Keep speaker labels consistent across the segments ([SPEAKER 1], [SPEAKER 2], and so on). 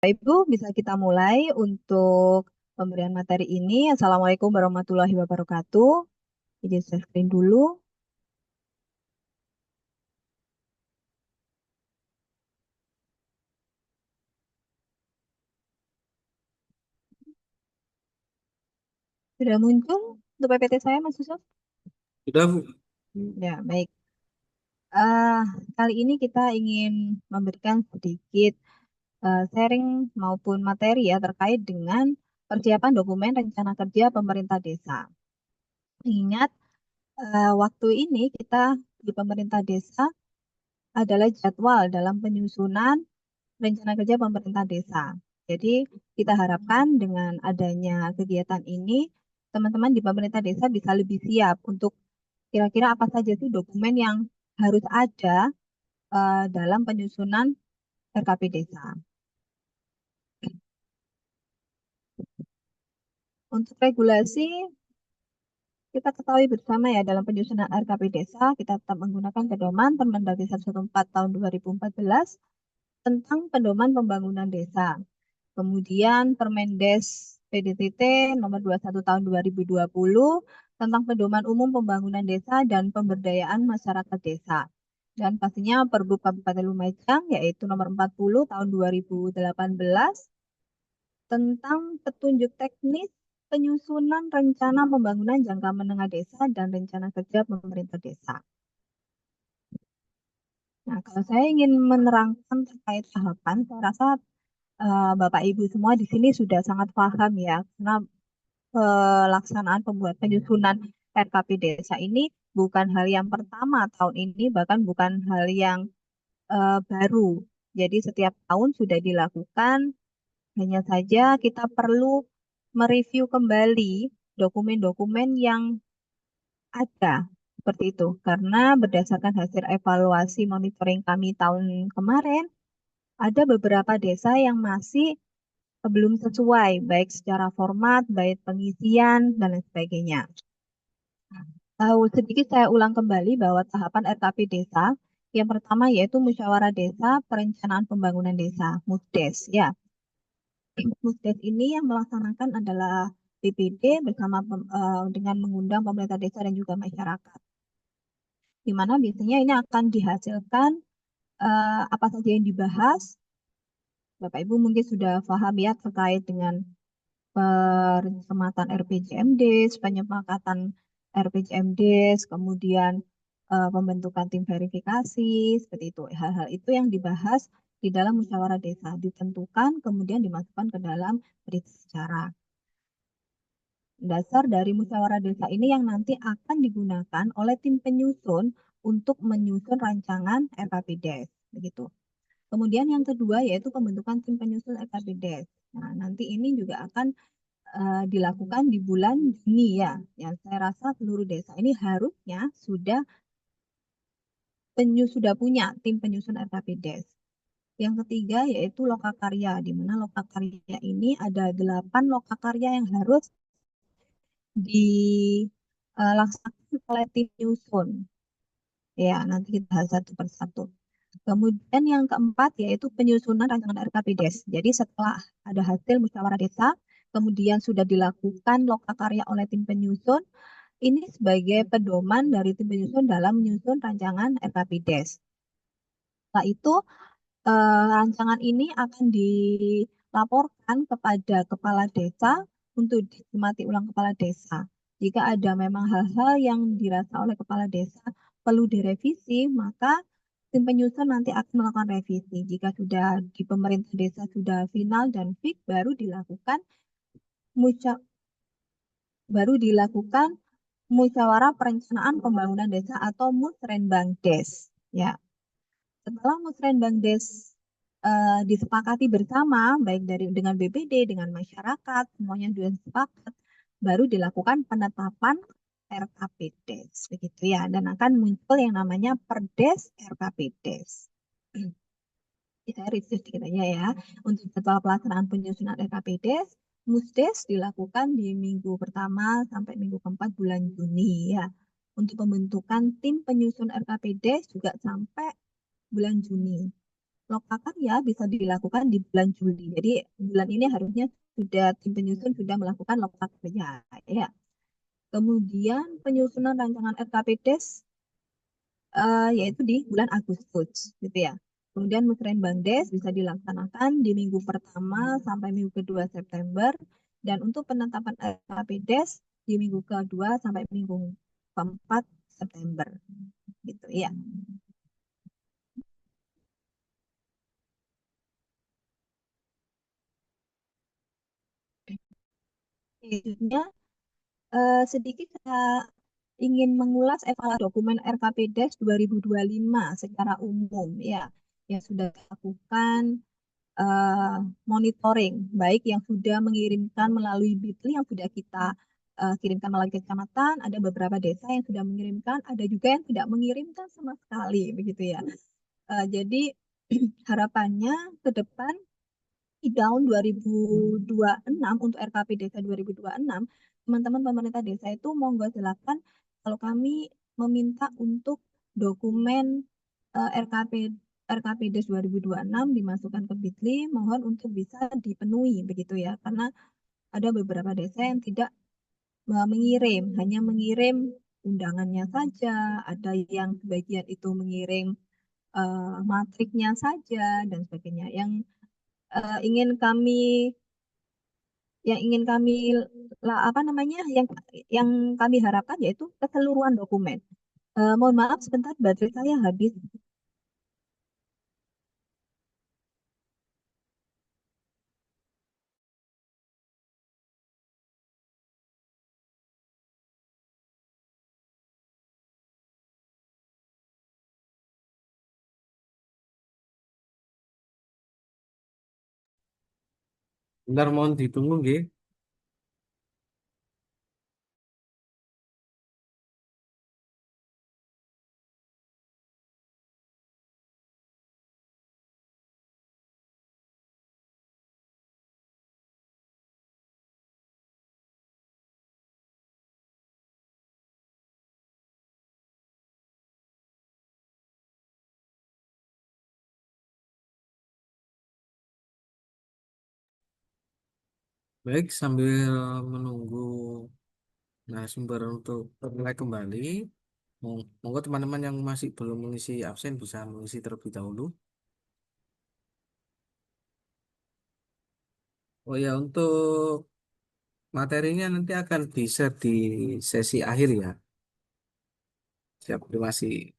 [SPEAKER 1] Bapak Ibu, bisa kita mulai untuk pemberian materi ini. Assalamualaikum warahmatullahi wabarakatuh. Izin share screen dulu. Sudah muncul untuk PPT saya, Mas Yusuf?
[SPEAKER 2] Sudah, Bu.
[SPEAKER 1] Ya, baik. Ah, Kali ini kita ingin memberikan sedikit sharing maupun materi ya terkait dengan persiapan dokumen rencana kerja pemerintah desa. Ingat, waktu ini kita di pemerintah desa adalah jadwal dalam penyusunan rencana kerja pemerintah desa. Jadi kita harapkan dengan adanya kegiatan ini, teman-teman di pemerintah desa bisa lebih siap untuk kira-kira apa saja sih dokumen yang harus ada dalam penyusunan RKP desa. Untuk regulasi, kita ketahui bersama ya dalam penyusunan RKP desa, kita tetap menggunakan pedoman Permendagri 114 tahun 2014 tentang pedoman pembangunan desa. Kemudian Permendes PDTT nomor 21 tahun 2020 tentang pedoman umum pembangunan desa dan pemberdayaan masyarakat desa. Dan pastinya Perbup Kabupaten Lumajang yaitu nomor 40 tahun 2018 tentang petunjuk teknis penyusunan rencana pembangunan jangka menengah desa dan rencana kerja pemerintah desa. Nah, kalau saya ingin menerangkan terkait tahapan, saya rasa Bapak Ibu semua di sini sudah sangat paham ya, karena pelaksanaan pembuat penyusunan RKP desa ini bukan hal yang pertama tahun ini, bahkan bukan hal yang baru. Jadi setiap tahun sudah dilakukan, hanya saja kita perlu mereview kembali dokumen-dokumen yang ada seperti itu. Karena berdasarkan hasil evaluasi monitoring kami tahun kemarin, ada beberapa desa yang masih belum sesuai, baik secara format, baik pengisian, dan lain sebagainya. Sedikit saya ulang kembali bahwa tahapan RKP desa, yang pertama yaitu Musyawarah Desa Perencanaan Pembangunan Desa, MUSDES. Ya, MUSDES ini yang melaksanakan adalah BPD bersama dengan mengundang pemerintah desa dan juga masyarakat. Di mana biasanya ini akan dihasilkan apa saja yang dibahas. Bapak Ibu mungkin sudah paham ya terkait dengan pencermatan RPJMDes, penyepakatan RPJMDes, kemudian pembentukan tim verifikasi, seperti itu. Hal-hal itu yang dibahas di dalam musyawarah desa, ditentukan, kemudian dimasukkan ke dalam berita acara. Dasar dari musyawarah desa ini yang nanti akan digunakan oleh tim penyusun untuk menyusun rancangan RKPDes, begitu. Kemudian yang kedua yaitu pembentukan tim penyusun RKPDes. Nah, nanti ini juga akan dilakukan di bulan Juni ya. Yang saya rasa seluruh desa ini harusnya sudah punya tim penyusun RKPDes. Yang ketiga yaitu lokakarya, di mana lokakarya ini ada 8 lokakarya yang harus dilaksanakan oleh tim penyusun. Ya, nanti kita bahas satu persatu. Kemudian yang keempat yaitu penyusunan rancangan RKPDes. Jadi setelah ada hasil musyawarah desa, kemudian sudah dilakukan lokakarya oleh tim penyusun, ini sebagai pedoman dari tim penyusun dalam menyusun rancangan RKPDes. Setelah itu, rancangan ini akan dilaporkan kepada kepala desa untuk dicermati ulang kepala desa. Jika ada memang hal-hal yang dirasa oleh kepala desa perlu direvisi, maka tim penyusun nanti akan melakukan revisi. Jika sudah di pemerintah desa sudah final dan fix, musya- baru dilakukan musyawarah perencanaan pembangunan desa atau Musrenbangdes. Ya, setelah Musrenbangdes disepakati bersama, baik dengan BPD, dengan masyarakat, semuanya sudah sepakat, baru dilakukan penetapan RKPDes, begitu ya, dan akan muncul yang namanya Perdes RKPDes. Saya review sedikit aja ya. Untuk jadwal pelaksanaan penyusunan RKPDes, MUSDES dilakukan di minggu pertama sampai minggu keempat bulan Juni ya. Untuk pembentukan tim penyusun RKPDes juga sampai bulan Juni. lokakan ya bisa dilakukan di bulan Juli. Jadi bulan ini harusnya sudah tim penyusun sudah melakukan lokakannya ya. Kemudian penyusunan rancangan RKPDes yaitu di bulan Agustus gitu ya. Kemudian musrenbang Des bisa dilaksanakan di minggu pertama sampai minggu kedua September dan untuk penetapan RKPDes di minggu kedua sampai minggu keempat September gitu ya. Selanjutnya sedikit saya ingin mengulas evaluasi dokumen RKPDes 2025 secara umum ya yang sudah dilakukan eh, monitoring, baik yang sudah mengirimkan melalui Bitly yang sudah kita kirimkan melalui kecamatan, ada beberapa desa yang sudah mengirimkan, ada juga yang tidak mengirimkan sama sekali, begitu ya. Jadi harapannya ke depan di tahun 2026 untuk RKP Desa 2026, teman-teman pemerintah desa itu monggo silakan kalau kami meminta untuk dokumen RKP RKP Des 2026 dimasukkan ke Bitly, mohon untuk bisa dipenuhi begitu ya, karena ada beberapa desa yang tidak mengirim, hanya mengirim undangannya saja, ada yang sebagian itu mengirim matriknya saja dan sebagainya. Ingin kami ingin kami apa namanya yang kami harapkan yaitu keseluruhan dokumen. Mohon maaf sebentar baterai saya habis.
[SPEAKER 2] Bentar mohon ditunggu nggih. Baik, sambil menunggu narasumber untuk mulai kembali, monggo teman-teman yang masih belum mengisi absen bisa mengisi terlebih dahulu. Oh ya, untuk materinya nanti akan di-share di sesi akhir ya. Siap, terima kasih.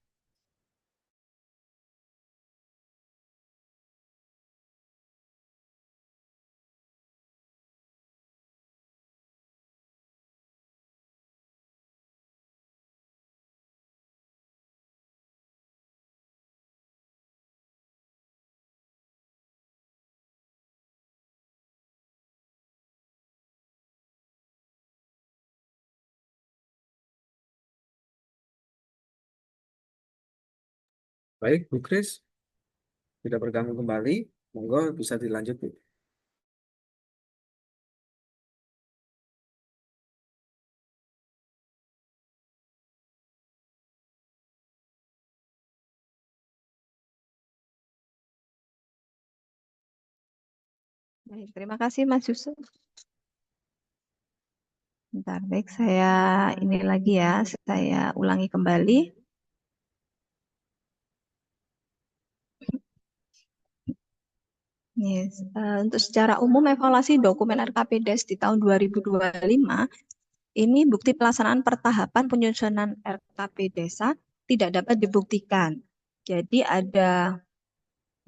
[SPEAKER 2] Baik, Bu Kris, sudah bergabung kembali. Monggo bisa dilanjut, Bu.
[SPEAKER 1] Baik, terima kasih Mas Yusuf. Bentar, baik saya ini lagi ya, saya ulangi kembali. Yes. Untuk secara umum evaluasi dokumen RKPDes di tahun 2025 ini bukti pelaksanaan pertahapan penyusunan RKP desa tidak dapat dibuktikan. Jadi ada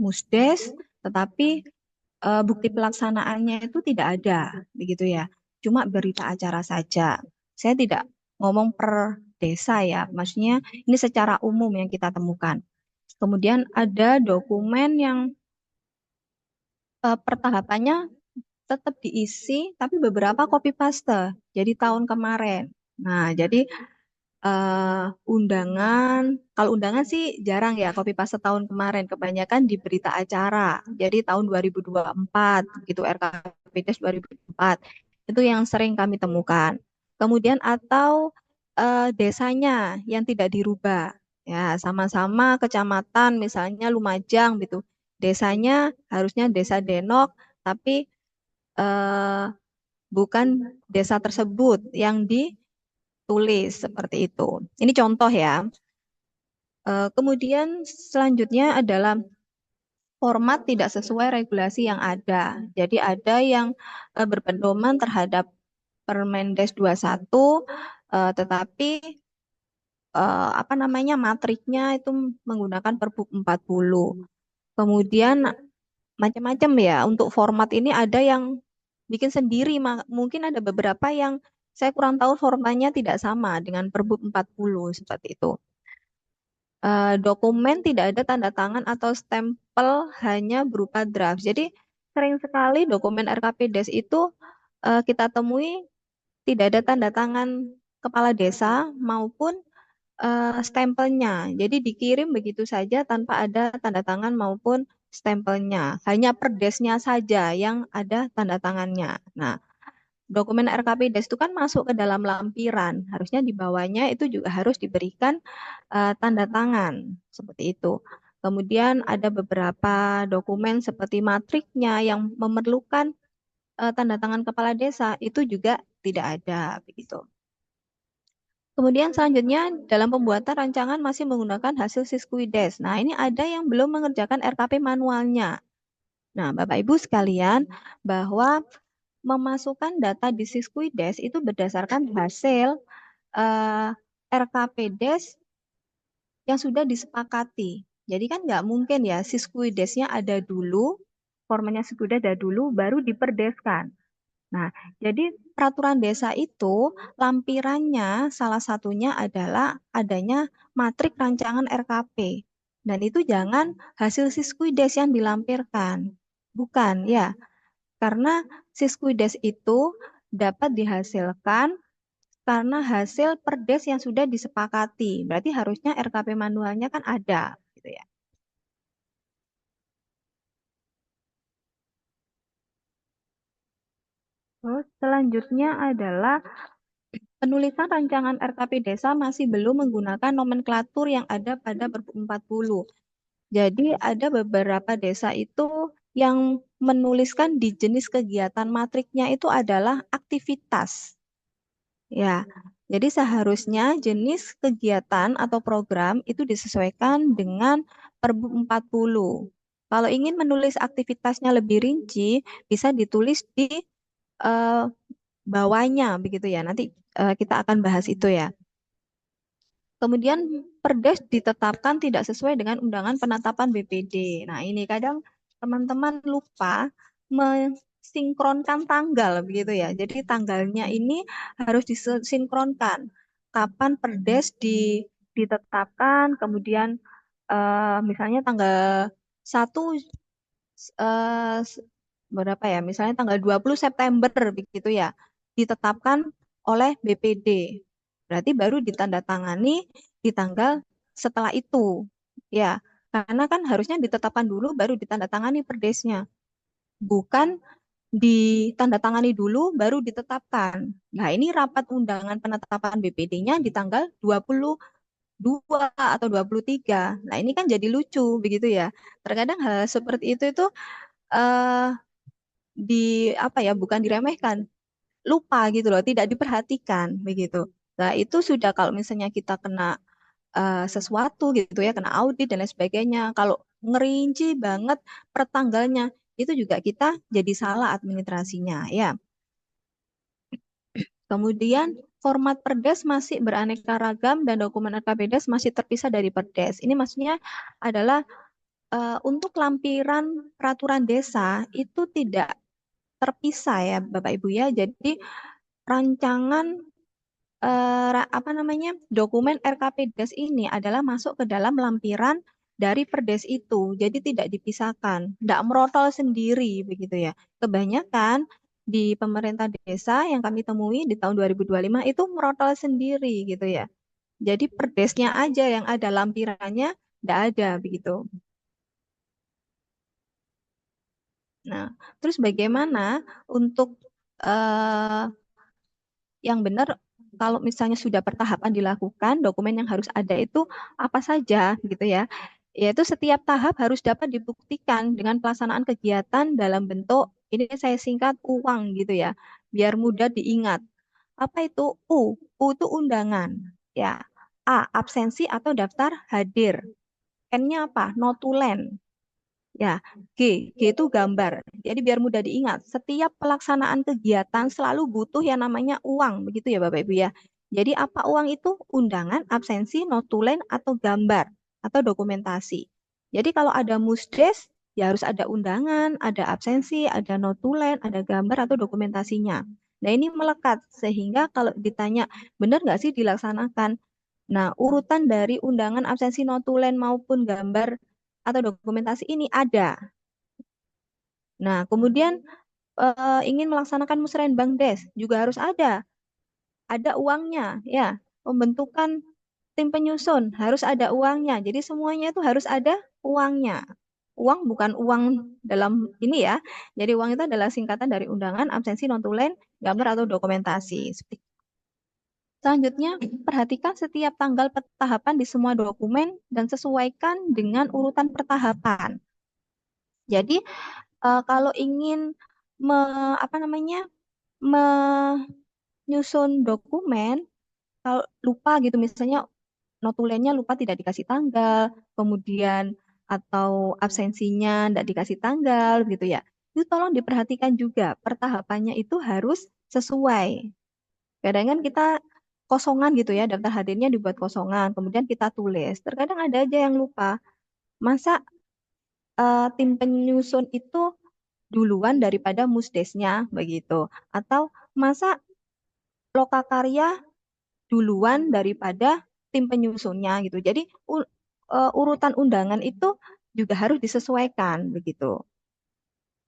[SPEAKER 1] musdes, tetapi bukti pelaksanaannya itu tidak ada, begitu ya. Cuma berita acara saja. Saya tidak ngomong per desa ya, maksudnya ini secara umum yang kita temukan. Kemudian ada dokumen yang pertahapannya tetap diisi, tapi beberapa copy paste. Jadi tahun kemarin. Nah, jadi undangan, kalau undangan sih jarang ya copy paste tahun kemarin, kebanyakan di berita acara. Jadi tahun 2024 gitu RKPDes 2024. Itu yang sering kami temukan. Kemudian atau desanya yang tidak dirubah. Ya, sama-sama kecamatan misalnya Lumajang gitu. desanya harusnya desa Denok, tapi eh, bukan desa tersebut yang ditulis seperti itu. Ini contoh ya. Kemudian selanjutnya adalah format tidak sesuai regulasi yang ada. Jadi ada yang berpedoman terhadap Permendes 21, tetapi apa namanya matriknya itu menggunakan Perbup 40. Kemudian macam-macam ya. Untuk format ini ada yang bikin sendiri, mungkin ada beberapa yang saya kurang tahu formatnya tidak sama dengan Perbup 40 seperti itu. Dokumen tidak ada tanda tangan atau stempel, hanya berupa draft. Jadi sering sekali dokumen RKP-Des itu kita temui tidak ada tanda tangan kepala desa maupun stempelnya. Jadi dikirim begitu saja tanpa ada tanda tangan maupun stempelnya. Hanya perdesnya saja yang ada tanda tangannya. Nah, dokumen RKP-Des itu kan masuk ke dalam lampiran. Harusnya di bawahnya itu juga harus diberikan tanda tangan seperti itu. Kemudian ada beberapa dokumen seperti matriknya yang memerlukan tanda tangan kepala desa itu juga tidak ada begitu. Kemudian selanjutnya dalam pembuatan rancangan masih menggunakan hasil Siskuides. Nah, ini ada yang belum mengerjakan RKP manualnya. Nah, Bapak Ibu sekalian, bahwa memasukkan data di Siskuides itu berdasarkan hasil eh, RKP-Des yang sudah disepakati. Jadi kan nggak mungkin ya Siskuidesnya ada dulu, formatnya Siskuides ada dulu, baru diperdeskan. Nah, jadi peraturan desa itu lampirannya salah satunya adalah adanya matrik rancangan RKP. Dan itu jangan hasil Siskuides yang dilampirkan. Bukan, ya. Karena Siskuides itu dapat dihasilkan karena hasil perdes yang sudah disepakati. Berarti harusnya RKP manualnya kan ada, gitu ya. Terus selanjutnya adalah penulisan rancangan RKP desa masih belum menggunakan nomenklatur yang ada pada Perpu 40. Jadi ada beberapa desa itu yang menuliskan di jenis kegiatan matriknya itu adalah aktivitas. Ya, jadi seharusnya jenis kegiatan atau program itu disesuaikan dengan Perbu 40. Kalau ingin menulis aktivitasnya lebih rinci, bisa ditulis di eh, bawahnya begitu ya. Nanti kita akan bahas itu ya. Kemudian Perdes ditetapkan tidak sesuai dengan undangan penetapan BPD. Nah, ini kadang teman-teman lupa mensinkronkan tanggal begitu ya. Jadi tanggalnya ini harus disinkronkan. Kapan Perdes ditetapkan, kemudian misalnya tanggal 1 eh, berapa ya? Misalnya tanggal 20 September begitu ya. Ditetapkan oleh BPD. Berarti baru ditandatangani di tanggal setelah itu. Ya, karena kan harusnya ditetapkan dulu baru ditandatangani perdesnya. Bukan ditandatangani dulu baru ditetapkan. Nah, ini rapat undangan penetapan BPD-nya di tanggal 22 atau 23. Nah, ini kan jadi lucu begitu ya. Terkadang hal seperti itu eh, di apa ya, bukan diremehkan, lupa gitu loh, tidak diperhatikan begitu. Nah, itu sudah kalau misalnya kita kena sesuatu gitu ya, kena audit dan lain sebagainya. Kalau ngerinci banget per tanggalnya, itu juga kita jadi salah administrasinya ya. Kemudian format Perdes masih beraneka ragam dan dokumen RKPDes masih terpisah dari Perdes. Ini maksudnya adalah untuk lampiran peraturan desa itu tidak terpisah ya Bapak Ibu ya. Jadi rancangan apa namanya dokumen RKPDes ini adalah masuk ke dalam lampiran dari Perdes itu. Jadi tidak dipisahkan, tidak merotol sendiri begitu ya. Kebanyakan di pemerintah desa yang kami temui di tahun 2025 itu merotol sendiri gitu ya. Jadi Perdesnya aja yang ada lampirannya tidak ada begitu. Nah, terus bagaimana untuk eh, yang benar kalau misalnya sudah pertahapan dilakukan, dokumen yang harus ada itu apa saja gitu ya. yaitu setiap tahap harus dapat dibuktikan dengan pelaksanaan kegiatan dalam bentuk, ini saya singkat uang gitu ya, biar mudah diingat. Apa itu U? U itu undangan. Ya. A, absensi atau daftar hadir. N-nya apa? Notulen. Ya, G itu gambar. Jadi biar mudah diingat, setiap pelaksanaan kegiatan selalu butuh yang namanya uang, begitu ya Bapak Ibu ya. Jadi apa uang itu? Undangan, absensi, notulen, atau gambar, atau dokumentasi. Jadi kalau ada musdes, ya harus ada undangan, ada absensi, ada notulen, ada gambar atau dokumentasinya. Nah ini melekat, sehingga kalau ditanya, benar nggak sih dilaksanakan? Nah, urutan dari undangan, absensi, notulen maupun gambar atau dokumentasi ini ada. Nah, kemudian ingin melaksanakan musrenbang des juga harus ada uangnya, ya. Pembentukan tim penyusun harus ada uangnya. Jadi semuanya itu harus ada uangnya. Uang bukan uang dalam ini ya. Jadi uang itu adalah singkatan dari undangan, absensi, notulen, gambar atau dokumentasi. Selanjutnya, perhatikan setiap tanggal tahapan di semua dokumen dan sesuaikan dengan urutan pertahapan. Jadi kalau ingin me, apa namanya menyusun dokumen, kalau lupa gitu misalnya notulennya lupa tidak dikasih tanggal, kemudian atau absensinya tidak dikasih tanggal gitu ya. Itu tolong diperhatikan juga pertahapannya itu harus sesuai. Kadang kan kita kosongan gitu ya, daftar hadirnya dibuat kosongan, kemudian kita tulis. Terkadang ada aja yang lupa. Masa tim penyusun itu duluan daripada musdesnya begitu? Atau masa lokakarya duluan daripada tim penyusunnya gitu. Jadi urutan undangan itu juga harus disesuaikan begitu.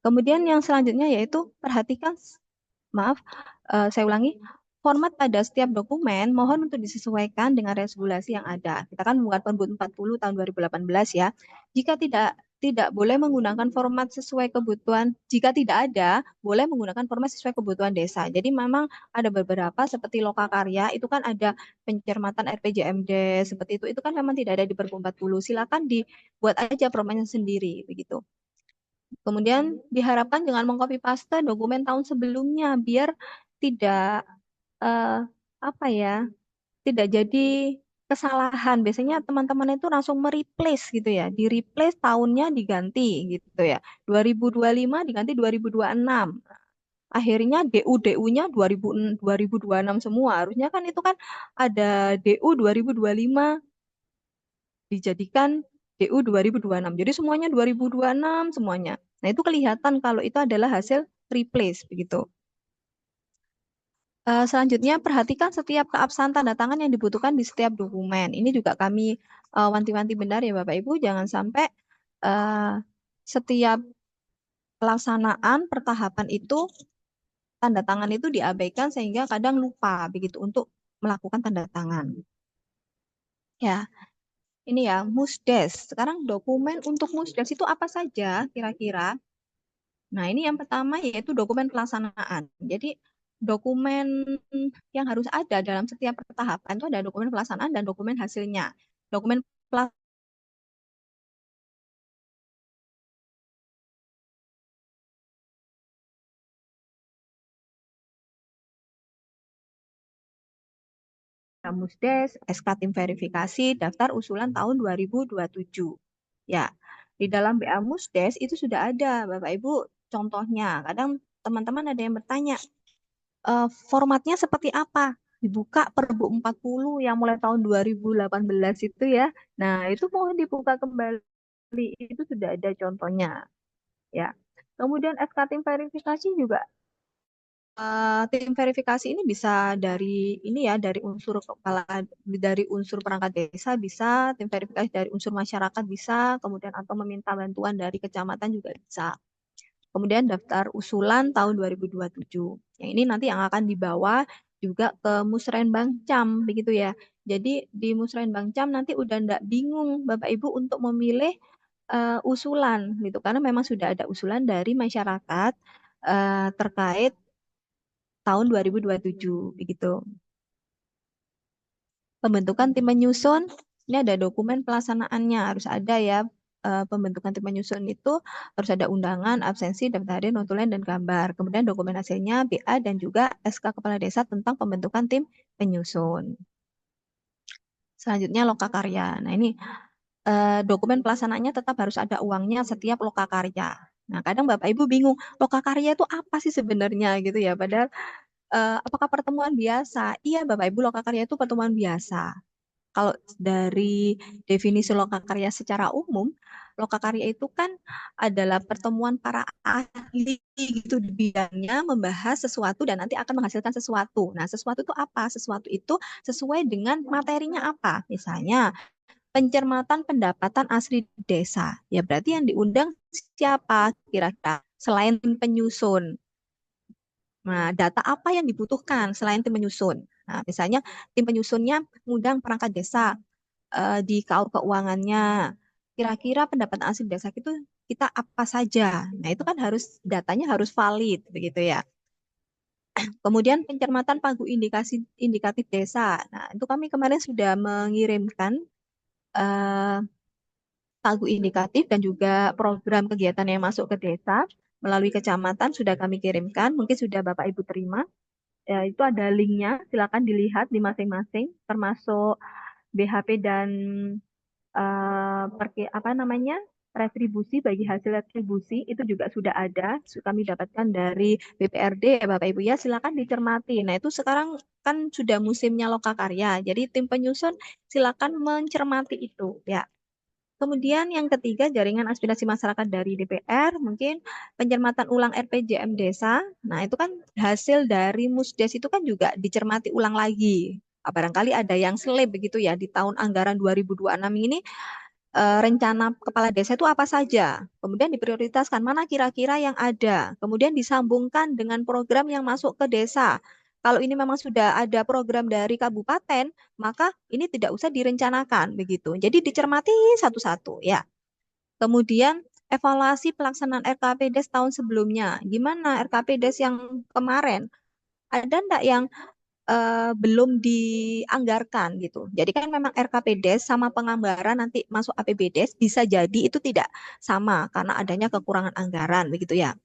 [SPEAKER 1] Kemudian yang selanjutnya yaitu perhatikan, maaf, saya ulangi, format pada setiap dokumen mohon untuk disesuaikan dengan regulasi yang ada. Kita kan membuat Pergub 40 tahun 2018 ya. Jika tidak boleh menggunakan format sesuai kebutuhan. Jika tidak ada, boleh menggunakan format sesuai kebutuhan desa. Jadi memang ada beberapa seperti Lokakarya itu kan ada pencermatan RPJMD seperti itu. Itu kan memang tidak ada di Pergub 40. Silakan dibuat aja formatnya sendiri begitu. Kemudian diharapkan jangan mengcopy paste dokumen tahun sebelumnya biar tidak eh, apa ya, tidak jadi kesalahan. Biasanya teman-teman itu langsung mereplace gitu ya, di replace tahunnya diganti gitu ya. 2025 diganti 2026. Akhirnya DU-nya 2026 semua. Harusnya kan itu kan ada DU 2025 dijadikan DU 2026. Jadi semuanya 2026 semuanya. Nah, itu kelihatan kalau itu adalah hasil replace begitu. Selanjutnya, perhatikan setiap keabsahan tanda tangan yang dibutuhkan di setiap dokumen. Ini juga kami wanti-wanti benar ya Bapak Ibu, jangan sampai eh, setiap pelaksanaan pertahapan itu tanda tangan itu diabaikan sehingga kadang lupa begitu untuk melakukan tanda tangan. Ya, ini ya Musdes. Sekarang dokumen untuk Musdes itu apa saja kira-kira? Nah, ini yang pertama yaitu dokumen pelaksanaan. Jadi, dokumen yang harus ada dalam setiap tahapan itu ada dokumen pelaksanaan dan dokumen hasilnya. Dokumen pelaksanaan Musdes, SK tim verifikasi, daftar usulan tahun 2027. Ya, di dalam BA Musdes itu sudah ada, Bapak Ibu, contohnya. Kadang teman-teman ada yang bertanya, formatnya seperti apa? Dibuka Perbu 40 yang mulai tahun 2018 itu ya. Nah, itu mohon dibuka kembali. Itu sudah ada contohnya ya. Kemudian SK tim verifikasi juga tim verifikasi ini bisa dari ini ya dari unsur kepala dari unsur perangkat desa bisa, tim verifikasi dari unsur masyarakat bisa, kemudian atau meminta bantuan dari kecamatan juga bisa. Kemudian daftar usulan tahun 2027. Yang ini nanti yang akan dibawa juga ke Musrenbang Cam begitu ya. Jadi di Musrenbang Cam nanti udah ndak bingung Bapak Ibu untuk memilih usulan gitu karena memang sudah ada usulan dari masyarakat terkait tahun 2027 begitu. Pembentukan tim menyusun Ini ada dokumen pelaksanaannya, harus ada ya, pembentukan tim penyusun itu harus ada undangan, absensi, daftar harian, notulen, dan gambar. Kemudian dokumen hasilnya, BA, dan juga SK Kepala Desa tentang pembentukan tim penyusun. Selanjutnya lokakarya. Nah ini dokumen pelaksanaannya tetap harus ada uangnya setiap lokakarya. Nah kadang Bapak Ibu bingung, lokakarya itu apa sih sebenarnya gitu ya? Padahal apakah pertemuan biasa? Iya Bapak Ibu, lokakarya itu pertemuan biasa. Kalau dari definisi lokakarya secara umum, lokakarya itu kan adalah pertemuan para ahli gitu di bidangnya membahas sesuatu dan nanti akan menghasilkan sesuatu. Nah, sesuatu itu apa? Sesuatu itu sesuai dengan materinya apa? Misalnya, pencermatan pendapatan asli desa. Ya berarti yang diundang siapa kira-kira selain tim penyusun. Nah, data apa yang dibutuhkan selain tim penyusun? Nah, misalnya tim penyusunnya mengundang perangkat desa, di KAUR keuangannya. Kira-kira pendapatan asli desa itu kita apa saja? Nah, itu kan harus datanya harus valid begitu ya. Kemudian pencermatan pagu indikasi indikatif desa. Nah, itu kami kemarin sudah mengirimkan eh, pagu indikatif dan juga program kegiatan yang masuk ke desa melalui kecamatan sudah kami kirimkan. Mungkin sudah Bapak Ibu terima. Ya, itu ada linknya, silakan dilihat di masing-masing, termasuk BHP dan apa namanya, retribusi bagi hasil retribusi itu juga sudah ada, kami dapatkan dari BPRD ya Bapak Ibu ya, silakan dicermati. Nah itu sekarang kan sudah musimnya lokakarya, jadi tim penyusun silakan mencermati itu ya. Kemudian yang ketiga, jaringan aspirasi masyarakat dari DPR, mungkin pencermatan ulang RPJM desa. Nah, itu kan hasil dari Musdes itu kan juga dicermati ulang lagi. Barangkali ada yang seleb begitu ya di tahun anggaran 2026 ini, rencana kepala desa itu apa saja. Kemudian diprioritaskan mana kira-kira yang ada. Kemudian disambungkan dengan program yang masuk ke desa. Kalau ini memang sudah ada program dari kabupaten, maka ini tidak usah direncanakan begitu. Jadi dicermati satu-satu ya. Kemudian evaluasi pelaksanaan RKPDes tahun sebelumnya. Gimana RKPDes yang kemarin? Ada enggak yang belum dianggarkan gitu. Jadi kan memang RKPDes sama penganggaran nanti masuk APBDes bisa jadi itu tidak sama karena adanya kekurangan anggaran begitu ya.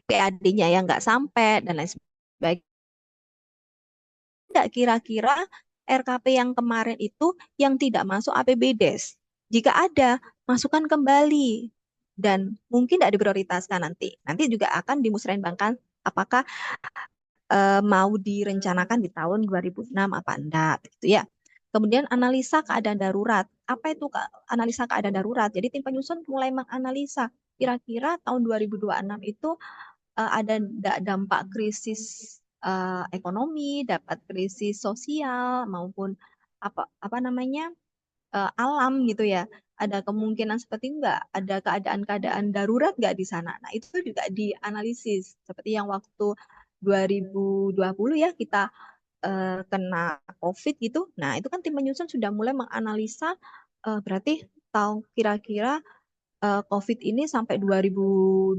[SPEAKER 1] PAD-nya yang nggak sampai dan lain sebagainya. Tidak kira-kira RKP yang kemarin itu yang tidak masuk APBDes. Jika ada, masukkan kembali dan mungkin tidak diprioritaskan nanti. Nanti juga akan dimusrembangkan apakah mau direncanakan di tahun 2006 apa enggak gitu ya. Kemudian analisa keadaan darurat. Apa itu analisa keadaan darurat? Jadi tim penyusun mulai menganalisa kira-kira tahun 2026 itu ada dampak krisis ekonomi, dapat krisis sosial maupun apa apa namanya, alam gitu ya. Ada kemungkinan seperti enggak, ada keadaan-keadaan darurat enggak di sana. Nah, itu juga dianalisis. Seperti yang waktu 2020 ya kita kena COVID gitu. Nah, itu kan tim penyusun sudah mulai menganalisa, berarti tahu kira-kira COVID ini sampai 2021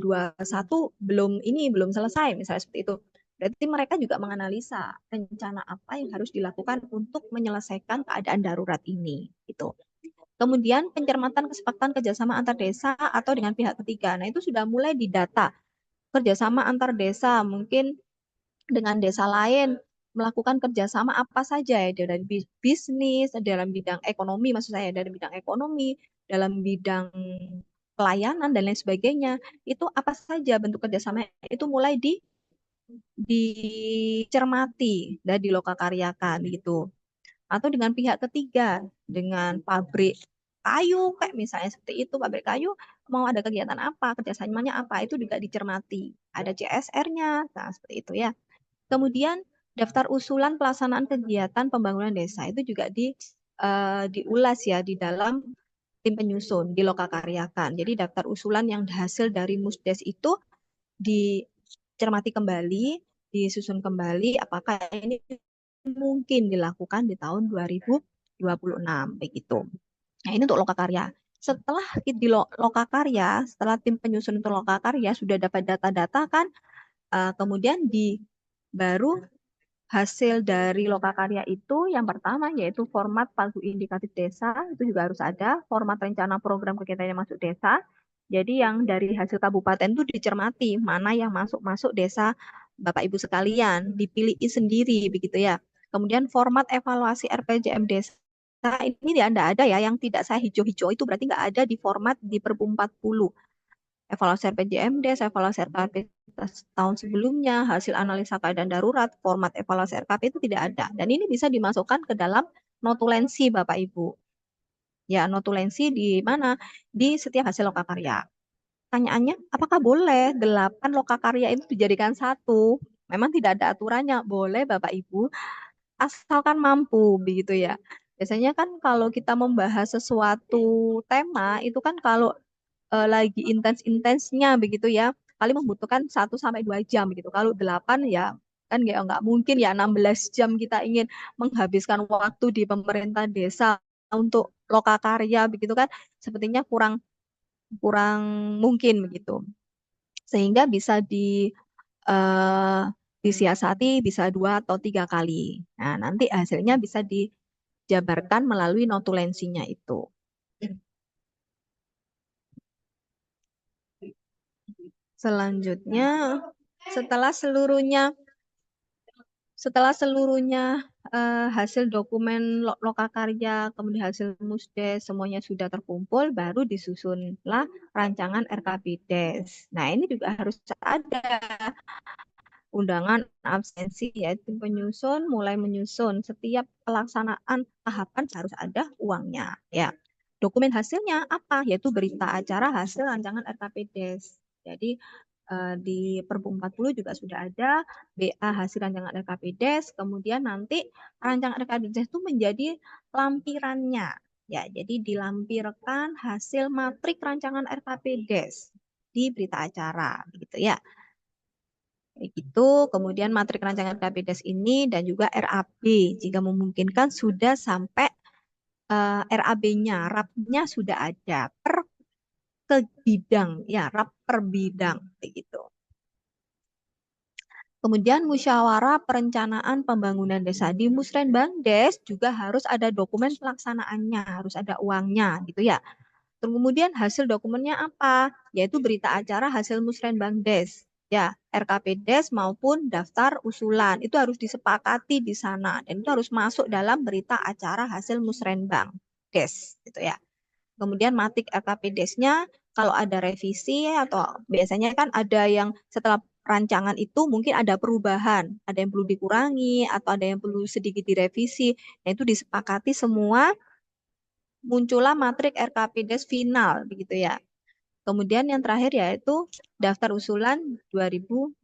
[SPEAKER 1] belum selesai misalnya seperti itu. Berarti mereka juga menganalisa rencana apa yang harus dilakukan untuk menyelesaikan keadaan darurat ini gitu. Kemudian pencermatan kesepakatan kerjasama antar desa atau dengan pihak ketiga. Nah itu sudah mulai didata kerjasama antar desa, mungkin dengan desa lain melakukan kerjasama apa saja ya dari bisnis, dalam bidang ekonomi, maksud saya dalam bidang ekonomi, dalam bidang pelayanan dan lain sebagainya. Itu apa saja bentuk kerjasama itu mulai dicermati dan dilokakaryakan gitu. Atau dengan pihak ketiga, dengan pabrik kayu kayak misalnya seperti itu, pabrik kayu mau ada kegiatan apa, kerjasamanya apa, itu juga dicermati. Ada CSR-nya, nah seperti itu ya. Kemudian daftar usulan pelaksanaan kegiatan pembangunan desa itu juga diulas ya di dalam tim penyusun, dilokakaryakan. Jadi daftar usulan yang hasil dari Musdes itu dicermati kembali, disusun kembali apakah ini mungkin dilakukan di tahun 2026 begitu. Nah, ini untuk lokakarya. Setelah di lokakarya, setelah tim penyusun untuk lokakarya sudah dapat data-data kan, kemudian baru hasil dari lokakarya itu yang pertama yaitu format pagu indikatif desa, itu juga harus ada, format rencana program kegiatan yang masuk desa. Jadi yang dari hasil kabupaten itu dicermati mana yang masuk desa Bapak Ibu sekalian, dipilih sendiri begitu ya. Kemudian format evaluasi RPJM desa ini tidak ada ya, yang tidak saya hijau-hijau itu berarti nggak ada di format di Perbu 40. Evaluasi RPJMD, evaluasi RKP tahun sebelumnya, hasil analisa keadaan darurat, format evaluasi RKP itu tidak ada. Dan ini bisa dimasukkan ke dalam notulensi Bapak Ibu. Ya, notulensi di mana? Di setiap hasil lokakarya. Pertanyaannya, apakah boleh 8 lokakarya itu dijadikan satu? Memang tidak ada aturannya. Boleh Bapak Ibu, asalkan mampu begitu ya. Biasanya kan kalau kita membahas sesuatu tema, itu kan kalau lagi intens-intensnya begitu ya, paling membutuhkan 1 sampai 2 jam begitu. Kalau 8 ya kan nggak mungkin ya 16 jam kita ingin menghabiskan waktu di pemerintah desa untuk lokakarya begitu kan, sepertinya kurang kurang mungkin begitu. Sehingga bisa eh, disiasati bisa 2 atau 3 kali. Nah, nanti hasilnya bisa dijabarkan melalui notulensinya itu. Selanjutnya, setelah seluruhnya setelah seluruhnya hasil dokumen lokakarya, kemudian hasil musdes, semuanya sudah terkumpul, baru disusunlah rancangan RKPDes. Nah, ini juga harus ada undangan absensi, yaitu penyusun, mulai menyusun. Setiap pelaksanaan tahapan harus ada uangnya. Ya, dokumen hasilnya apa? Yaitu berita acara hasil rancangan RKPDes. Jadi di Perbu 40 juga sudah ada BA hasil rancangan RKPDes, kemudian nanti rancangan RKPDes itu menjadi lampirannya. Ya, jadi dilampirkan hasil matrik rancangan RKPDes di berita acara, begitu ya. Itu kemudian matrik rancangan KPDes ini dan juga RAB jika memungkinkan sudah sampai RAB-nya, RAP-nya sudah ada ke bidang, ya RAP per bidang begitu. Kemudian musyawarah perencanaan pembangunan desa di Musrenbangdes juga harus ada dokumen pelaksanaannya, harus ada uangnya gitu ya. Kemudian hasil dokumennya apa? Yaitu berita acara hasil Musrenbangdes. Ya, RKPDes maupun daftar usulan. Itu harus disepakati di sana. Dan itu harus masuk dalam berita acara hasil Musrenbangdes. Gitu ya. Kemudian matik RKPDes-nya, kalau ada revisi atau biasanya kan ada yang setelah rancangan itu mungkin ada perubahan. Ada yang perlu dikurangi atau ada yang perlu sedikit direvisi. Nah, itu disepakati semua, muncullah matrik RKPDes final begitu ya. Kemudian yang terakhir yaitu daftar usulan 2027.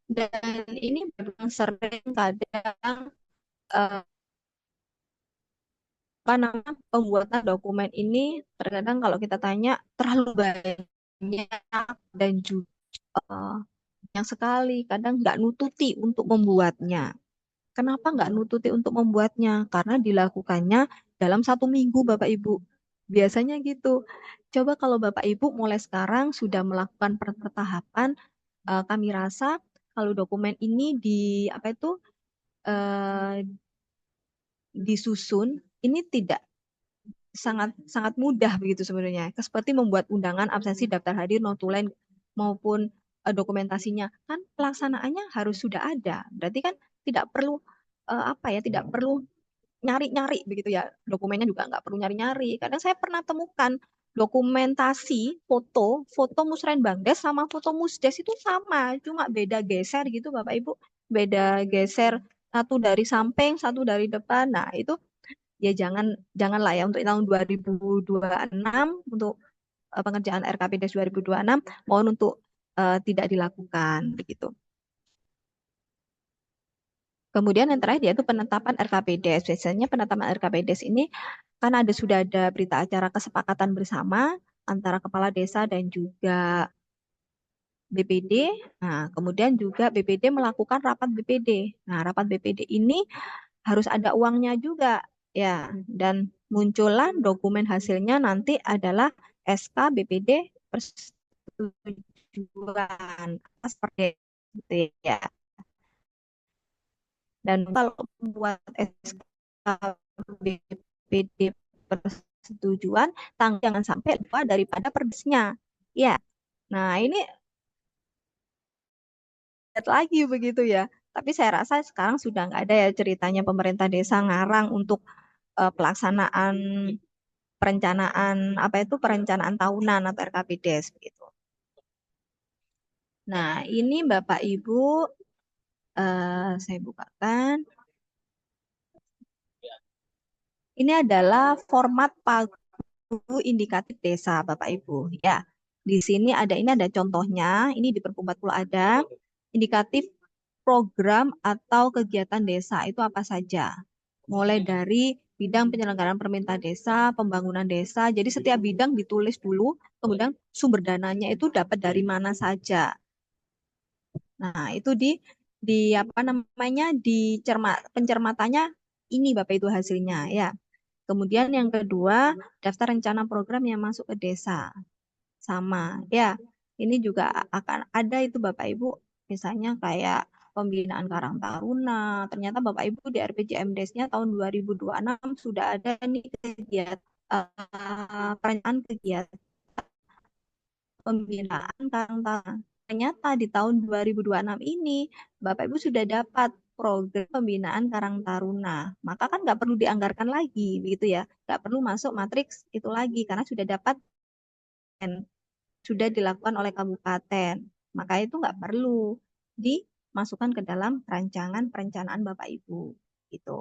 [SPEAKER 1] Dan ini memang sering kadang eh, apa namanya pembuatan dokumen ini terkadang kalau kita tanya terlalu banyak dan juga yang sekali kadang nggak nututi untuk membuatnya. Kenapa nggak nututi untuk membuatnya? Karena dilakukannya dalam 1 minggu, Bapak Ibu. Biasanya gitu. Coba kalau Bapak Ibu mulai sekarang sudah melakukan pertahapan, kami rasa kalau dokumen ini apa itu eh, disusun, ini tidak sangat sangat mudah begitu sebenarnya. Seperti membuat undangan absensi daftar hadir notulen maupun dokumentasinya kan pelaksanaannya harus sudah ada. Berarti kan tidak perlu apa ya, tidak perlu nyari-nyari begitu ya. Dokumennya juga nggak perlu nyari-nyari. Kadang saya pernah temukan dokumentasi foto Musrenbangdes sama foto Musdes itu sama, cuma beda geser gitu Bapak Ibu. Beda geser, satu dari samping, satu dari depan. Nah, itu ya janganlah ya untuk tahun 2026 untuk pengerjaan RKPDes 2026 mohon untuk tidak dilakukan begitu. Kemudian yang terakhir yaitu penetapan RKPDes. Biasanya penetapan RKPDes ini kan sudah ada berita acara kesepakatan bersama antara kepala desa dan juga BPD. Nah, kemudian juga BPD melakukan rapat BPD. Nah, rapat BPD ini harus ada uangnya juga ya, dan muncullah dokumen hasilnya nanti adalah SK BPD persetujuan seperti itu ya. Dan kalau buat SKBPD persetujuan, tanggal jangan sampai lupa daripada perdesnya. Ya, nah ini lihat lagi begitu ya. Tapi saya rasa sekarang sudah nggak ada ya ceritanya pemerintah desa ngarang untuk pelaksanaan perencanaan apa itu perencanaan tahunan atau RKPDes begitu. Nah, ini Bapak Ibu saya bukakan. Ini adalah format Pagu indikatif desa, Bapak Ibu. Ya, di sini ada ini ada contohnya. Ini di Perpu 40 ada indikatif program atau kegiatan desa itu apa saja. Mulai dari bidang penyelenggaraan pemerintah desa, pembangunan desa. Jadi setiap bidang ditulis dulu, kemudian sumber dananya itu dapat dari mana saja. Nah, itu di apa namanya di pencermatannya ini Bapak itu hasilnya ya. Kemudian yang kedua, daftar rencana program yang masuk ke desa. Sama ya. Ini juga akan ada itu Bapak Ibu misalnya kayak pembinaan Karang Taruna. Ternyata Bapak Ibu di RPJMDes-nya tahun 2026 sudah ada nih kegiatan perencanaan kegiatan pembinaan Karang Taruna. Ternyata di tahun 2026 ini Bapak Ibu sudah dapat program pembinaan Karang Taruna. Maka kan nggak perlu dianggarkan lagi, begitu ya. Nggak perlu masuk matriks itu lagi karena sudah dapat sudah dilakukan oleh kabupaten. Maka itu nggak perlu dimasukkan ke dalam rancangan perencanaan Bapak Ibu. Gitu.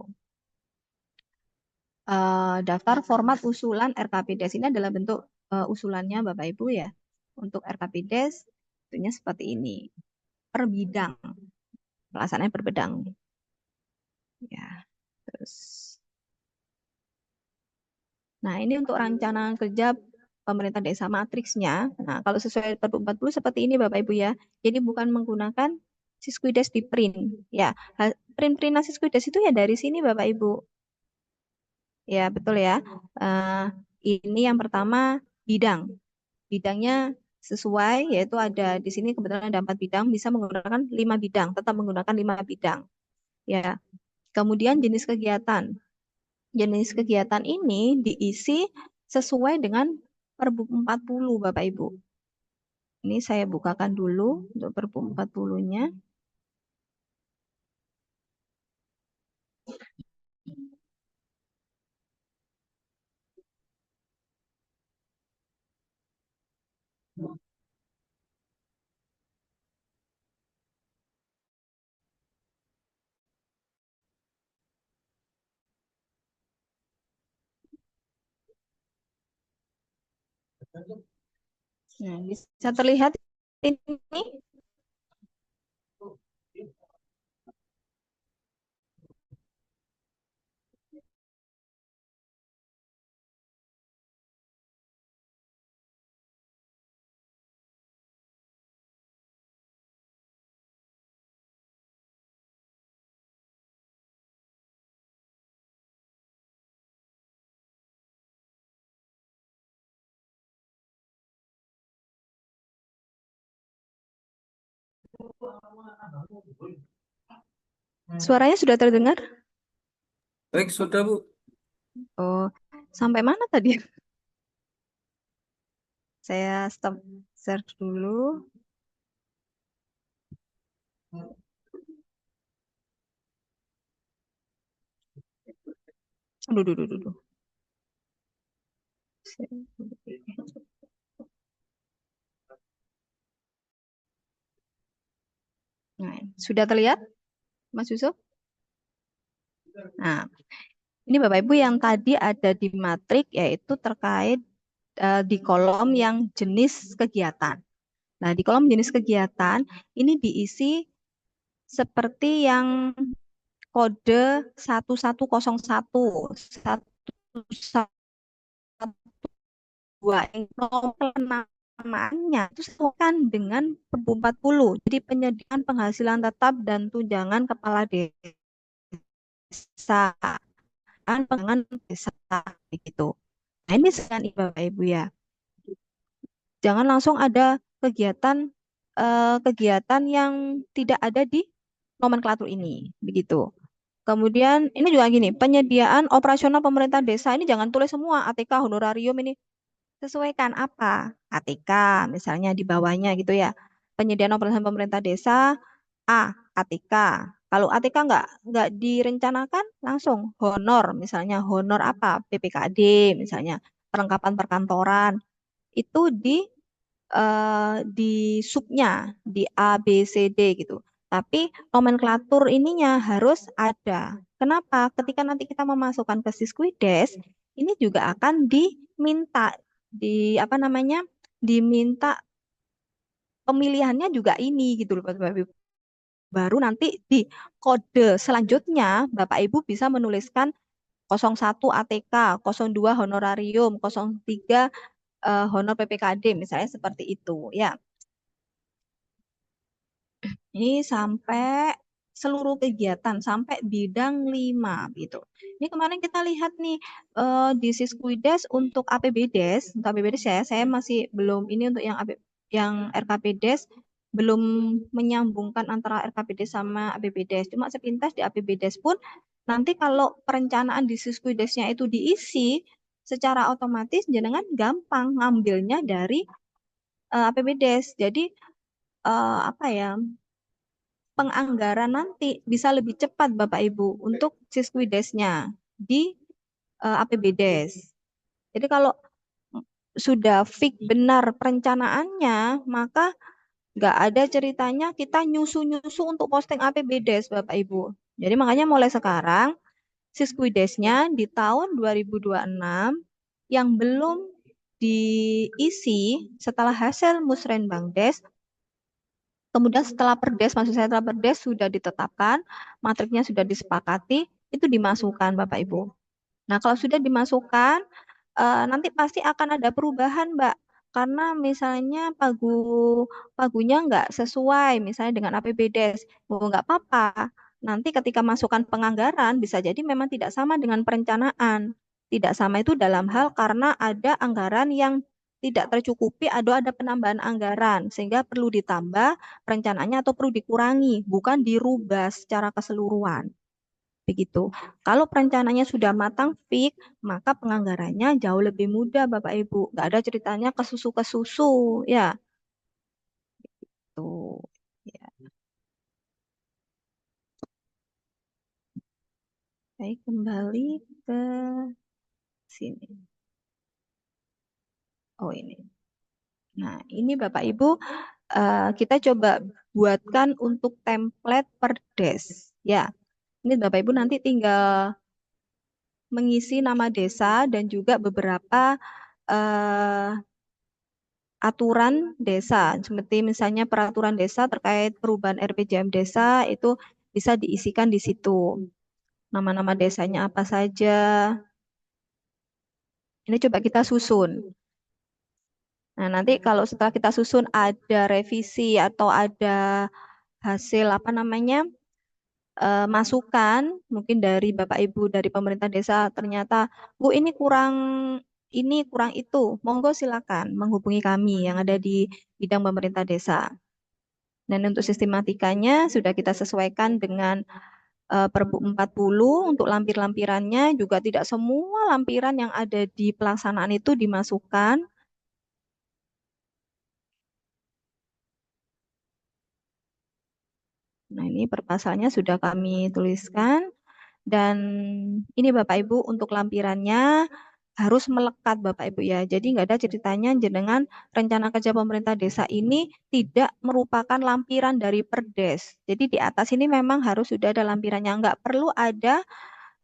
[SPEAKER 1] Daftar format usulan RKPDes ini adalah bentuk usulannya Bapak Ibu ya. Untuk RKPDes tentunya seperti ini. Per bidang. Pelaksanaannya per bidang. Ya, terus. Nah, ini untuk rancangan kerja pemerintah desa matriksnya. Nah, kalau sesuai Perpu 40 seperti ini Bapak Ibu ya. Jadi bukan menggunakan Siskuides di print. Ya, print-printan Siskuides itu ya dari sini Bapak Ibu. Ya, betul ya. Eh, ini yang pertama bidang. Bidangnya sesuai yaitu ada di sini kebetulan ada 4 bidang, bisa menggunakan 5 bidang, tetap menggunakan 5 bidang. Ya. Kemudian jenis kegiatan. Jenis kegiatan ini diisi sesuai dengan Perbu 40 Bapak Ibu. Ini saya bukakan dulu untuk Perpu 40-nya. Nah, bisa terlihat ini. Suaranya sudah terdengar?
[SPEAKER 2] Baik, sudah Bu.
[SPEAKER 1] Oh, sampai mana tadi? Saya stop search dulu. Aduh, duh, duh, duh, duh. Nah, sudah terlihat, Mas Yusuf? Nah, ini Bapak Ibu yang tadi ada di matrik yaitu terkait di kolom yang jenis kegiatan. Nah, di kolom jenis kegiatan ini diisi seperti yang kode 1101 112 yang nomor namanya itu sesuaikan dengan Perpu 40. Jadi penyediaan penghasilan tetap dan tunjangan kepala desa, pengembangan desa gitu. Nah, ini sekian Bapak Ibu ya. Jangan langsung ada kegiatan kegiatan yang tidak ada di nomenklatur ini, begitu. Kemudian ini juga gini, penyediaan operasional pemerintah desa ini jangan tulis semua ATK honorarium ini, sesuaikan apa? ATK misalnya di bawahnya gitu ya. Penyediaan operasional pemerintah desa A, ATK. Kalau ATK nggak direncanakan langsung honor, misalnya honor apa? PPKD misalnya, perlengkapan perkantoran itu di subnya di A, B, C, D gitu. Tapi nomenklatur ininya harus ada. Kenapa? Ketika nanti kita memasukkan ke Siskuides, ini juga akan diminta di apa namanya? Diminta pemilihannya juga ini gitu loh Bapak Ibu. Baru nanti di kode selanjutnya Bapak Ibu bisa menuliskan 01 ATK, 02 honorarium, 03 honor PPKD misalnya seperti itu ya. Ini sampai seluruh kegiatan sampai bidang 5 gitu. Ini kemarin kita lihat nih di Siskuides untuk APBDes, untuk APBDes saya masih belum ini untuk yang RKPDes belum menyambungkan antara RKPDes sama APBDes. Cuma sepintas di APBDes pun nanti kalau perencanaan di Siskuidesnya itu diisi secara otomatis jenengan gampang ngambilnya dari APBDes. Jadi apa ya? Penganggaran nanti bisa lebih cepat Bapak Ibu untuk Siskwidesnya di APBDes. Jadi kalau sudah fix benar perencanaannya, maka nggak ada ceritanya kita nyusu-nyusu untuk posting APBDes Bapak Ibu. Jadi makanya mulai sekarang Siskwidesnya di tahun 2026 yang belum diisi setelah hasil Musrenbangdes. Kemudian setelah perdes, maksud saya setelah perdes sudah ditetapkan, matriknya sudah disepakati, itu dimasukkan Bapak Ibu. Nah, kalau sudah dimasukkan, nanti pasti akan ada perubahan, Mbak. Karena misalnya pagunya nggak sesuai, misalnya dengan APBDes. Oh, nggak apa-apa. Nanti ketika masukkan penganggaran, bisa jadi memang tidak sama dengan perencanaan. Tidak sama itu dalam hal karena ada anggaran yang tidak tercukupi atau ada penambahan anggaran, sehingga perlu ditambah perencanaannya atau perlu dikurangi, bukan dirubah secara keseluruhan. Begitu. Kalau perencanaannya sudah matang fix, maka penganggarannya jauh lebih mudah Bapak Ibu. Nggak ada ceritanya ke susu ya. Tuh. Ya. Baik, kembali ke sini. Oh ini. Nah, ini Bapak Ibu kita coba buatkan untuk template per des. Ya, ini Bapak Ibu nanti tinggal mengisi nama desa dan juga beberapa eh, aturan desa, seperti misalnya peraturan desa terkait perubahan RPJM desa itu bisa diisikan di situ. Nama-nama desanya apa saja. Ini coba kita susun. Nah, nanti kalau setelah kita susun ada revisi atau ada hasil apa namanya masukan mungkin dari Bapak Ibu dari pemerintah desa ternyata Bu ini kurang itu, monggo silakan menghubungi kami yang ada di bidang pemerintah desa. Dan untuk sistematikanya sudah kita sesuaikan dengan Perbu 40 untuk lampir-lampirannya juga tidak semua lampiran yang ada di pelaksanaan itu dimasukkan. Nah, ini perpasalnya sudah kami tuliskan. Dan ini Bapak Ibu untuk lampirannya harus melekat Bapak Ibu ya. Jadi nggak ada ceritanya jenengan rencana kerja pemerintah desa ini tidak merupakan lampiran dari Perdes. Jadi di atas ini memang harus sudah ada lampirannya. Nggak perlu ada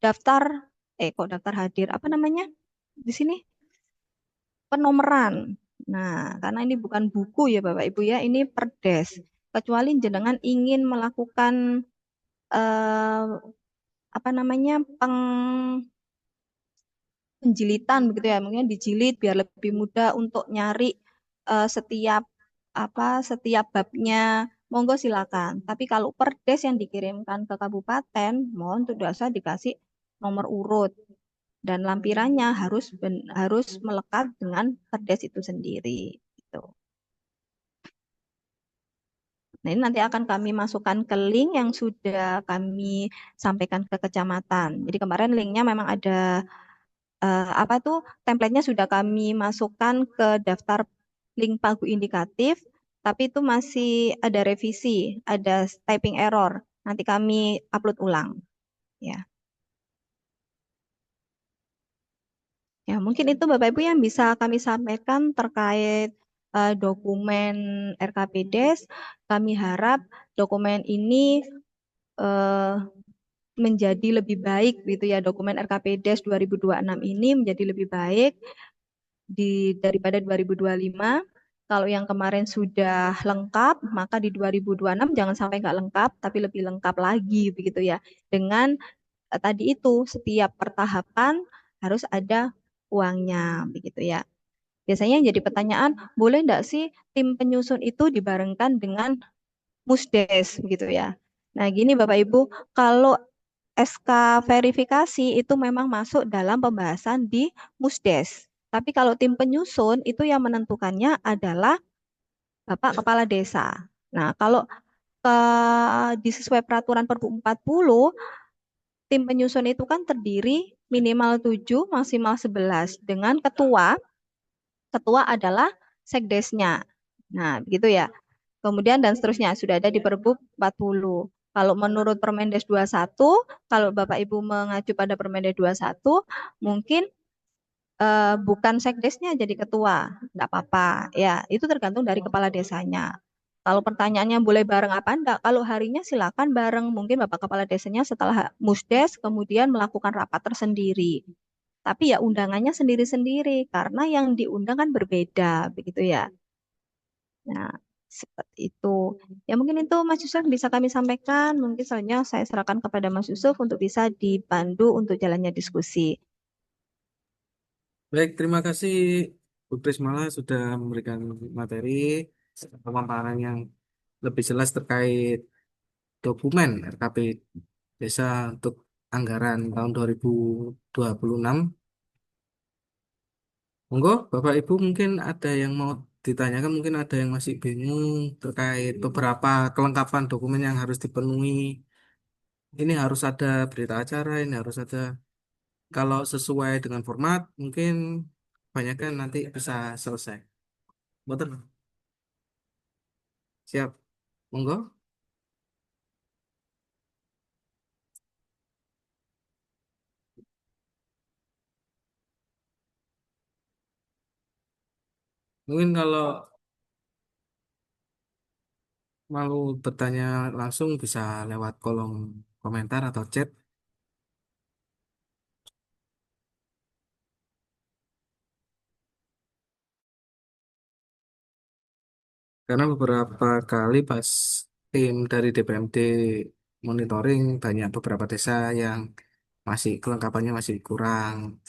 [SPEAKER 1] daftar, kok daftar hadir, apa namanya? Di sini penomeran. Nah, karena ini bukan buku ya Bapak Ibu ya, ini Perdes. Kecuali jenengan ingin melakukan eh, apa namanya penjilitan begitu ya, mungkin dijilid biar lebih mudah untuk nyari setiap setiap babnya, monggo silakan. Tapi kalau perdes yang dikirimkan ke kabupaten, mohon tidak usah dikasih nomor urut dan lampirannya harus melekat dengan perdes itu sendiri. Gitu. Nah, ini nanti akan kami masukkan ke link yang sudah kami sampaikan ke kecamatan. Jadi kemarin linknya memang ada apa tuh template-nya sudah kami masukkan ke daftar link pagu indikatif, tapi itu masih ada revisi, ada typing error. Nanti kami upload ulang. Ya, ya mungkin itu Bapak Ibu yang bisa kami sampaikan terkait dokumen RKPDes. Kami harap dokumen ini eh, menjadi lebih baik gitu ya, dokumen RKPDes 2026 ini menjadi lebih baik daripada 2025. Kalau yang kemarin sudah lengkap, maka di 2026 jangan sampai nggak lengkap, tapi lebih lengkap lagi begitu ya. Dengan tadi itu setiap pertahapan harus ada uangnya begitu ya. Biasanya yang jadi pertanyaan, boleh nggak sih tim penyusun itu dibarengkan dengan Musdes begitu ya. Nah, gini Bapak Ibu, kalau SK verifikasi itu memang masuk dalam pembahasan di Musdes. Tapi kalau tim penyusun itu yang menentukannya adalah Bapak Kepala Desa. Nah, kalau di sesuai peraturan Perbu 40, tim penyusun itu kan terdiri minimal 7, maksimal 11 dengan ketua. Ketua adalah sekdesnya. Nah, begitu ya. Kemudian dan seterusnya sudah ada di Perbup 40. Kalau menurut Permendes 21, kalau Bapak Ibu mengacu pada Permendes 21, mungkin bukan sekdesnya jadi ketua, enggak apa-apa. Ya, itu tergantung dari kepala desanya. Kalau pertanyaannya boleh bareng apa enggak? Kalau harinya silakan bareng. Mungkin Bapak Kepala Desanya setelah Musdes kemudian melakukan rapat tersendiri. Tapi ya undangannya sendiri-sendiri karena yang diundang kan berbeda, begitu ya. Nah, seperti itu. Ya mungkin itu Mas Yusuf bisa kami sampaikan. Mungkin selanjutnya saya serahkan kepada Mas Yusuf untuk bisa dipandu untuk jalannya diskusi.
[SPEAKER 2] Baik, terima kasih Bu Prismala sudah memberikan materi pemaparan yang lebih jelas terkait dokumen RKP Desa untuk anggaran tahun 2026. Monggo, Bapak Ibu mungkin ada yang mau ditanyakan, mungkin ada yang masih bingung terkait beberapa kelengkapan dokumen yang harus dipenuhi. Ini harus ada berita acara, ini harus ada. Kalau sesuai dengan format, mungkin kebanyakan nanti bisa selesai. Betul, siap. Monggo. Mungkin kalau mau bertanya langsung bisa lewat kolom komentar atau chat. Karena beberapa kali pas tim dari DPMD monitoring banyak beberapa desa yang masih kelengkapannya masih kurang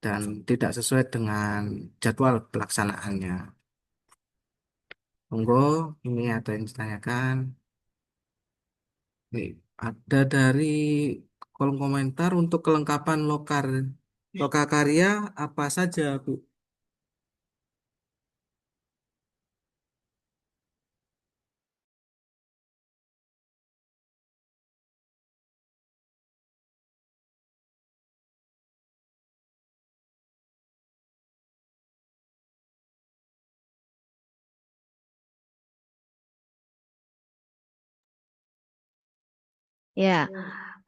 [SPEAKER 2] dan tidak sesuai dengan jadwal pelaksanaannya. Monggo, ini ada yang ditanyakan. Nih, ada dari kolom komentar untuk kelengkapan lokakarya apa saja, Bu?
[SPEAKER 1] Ya,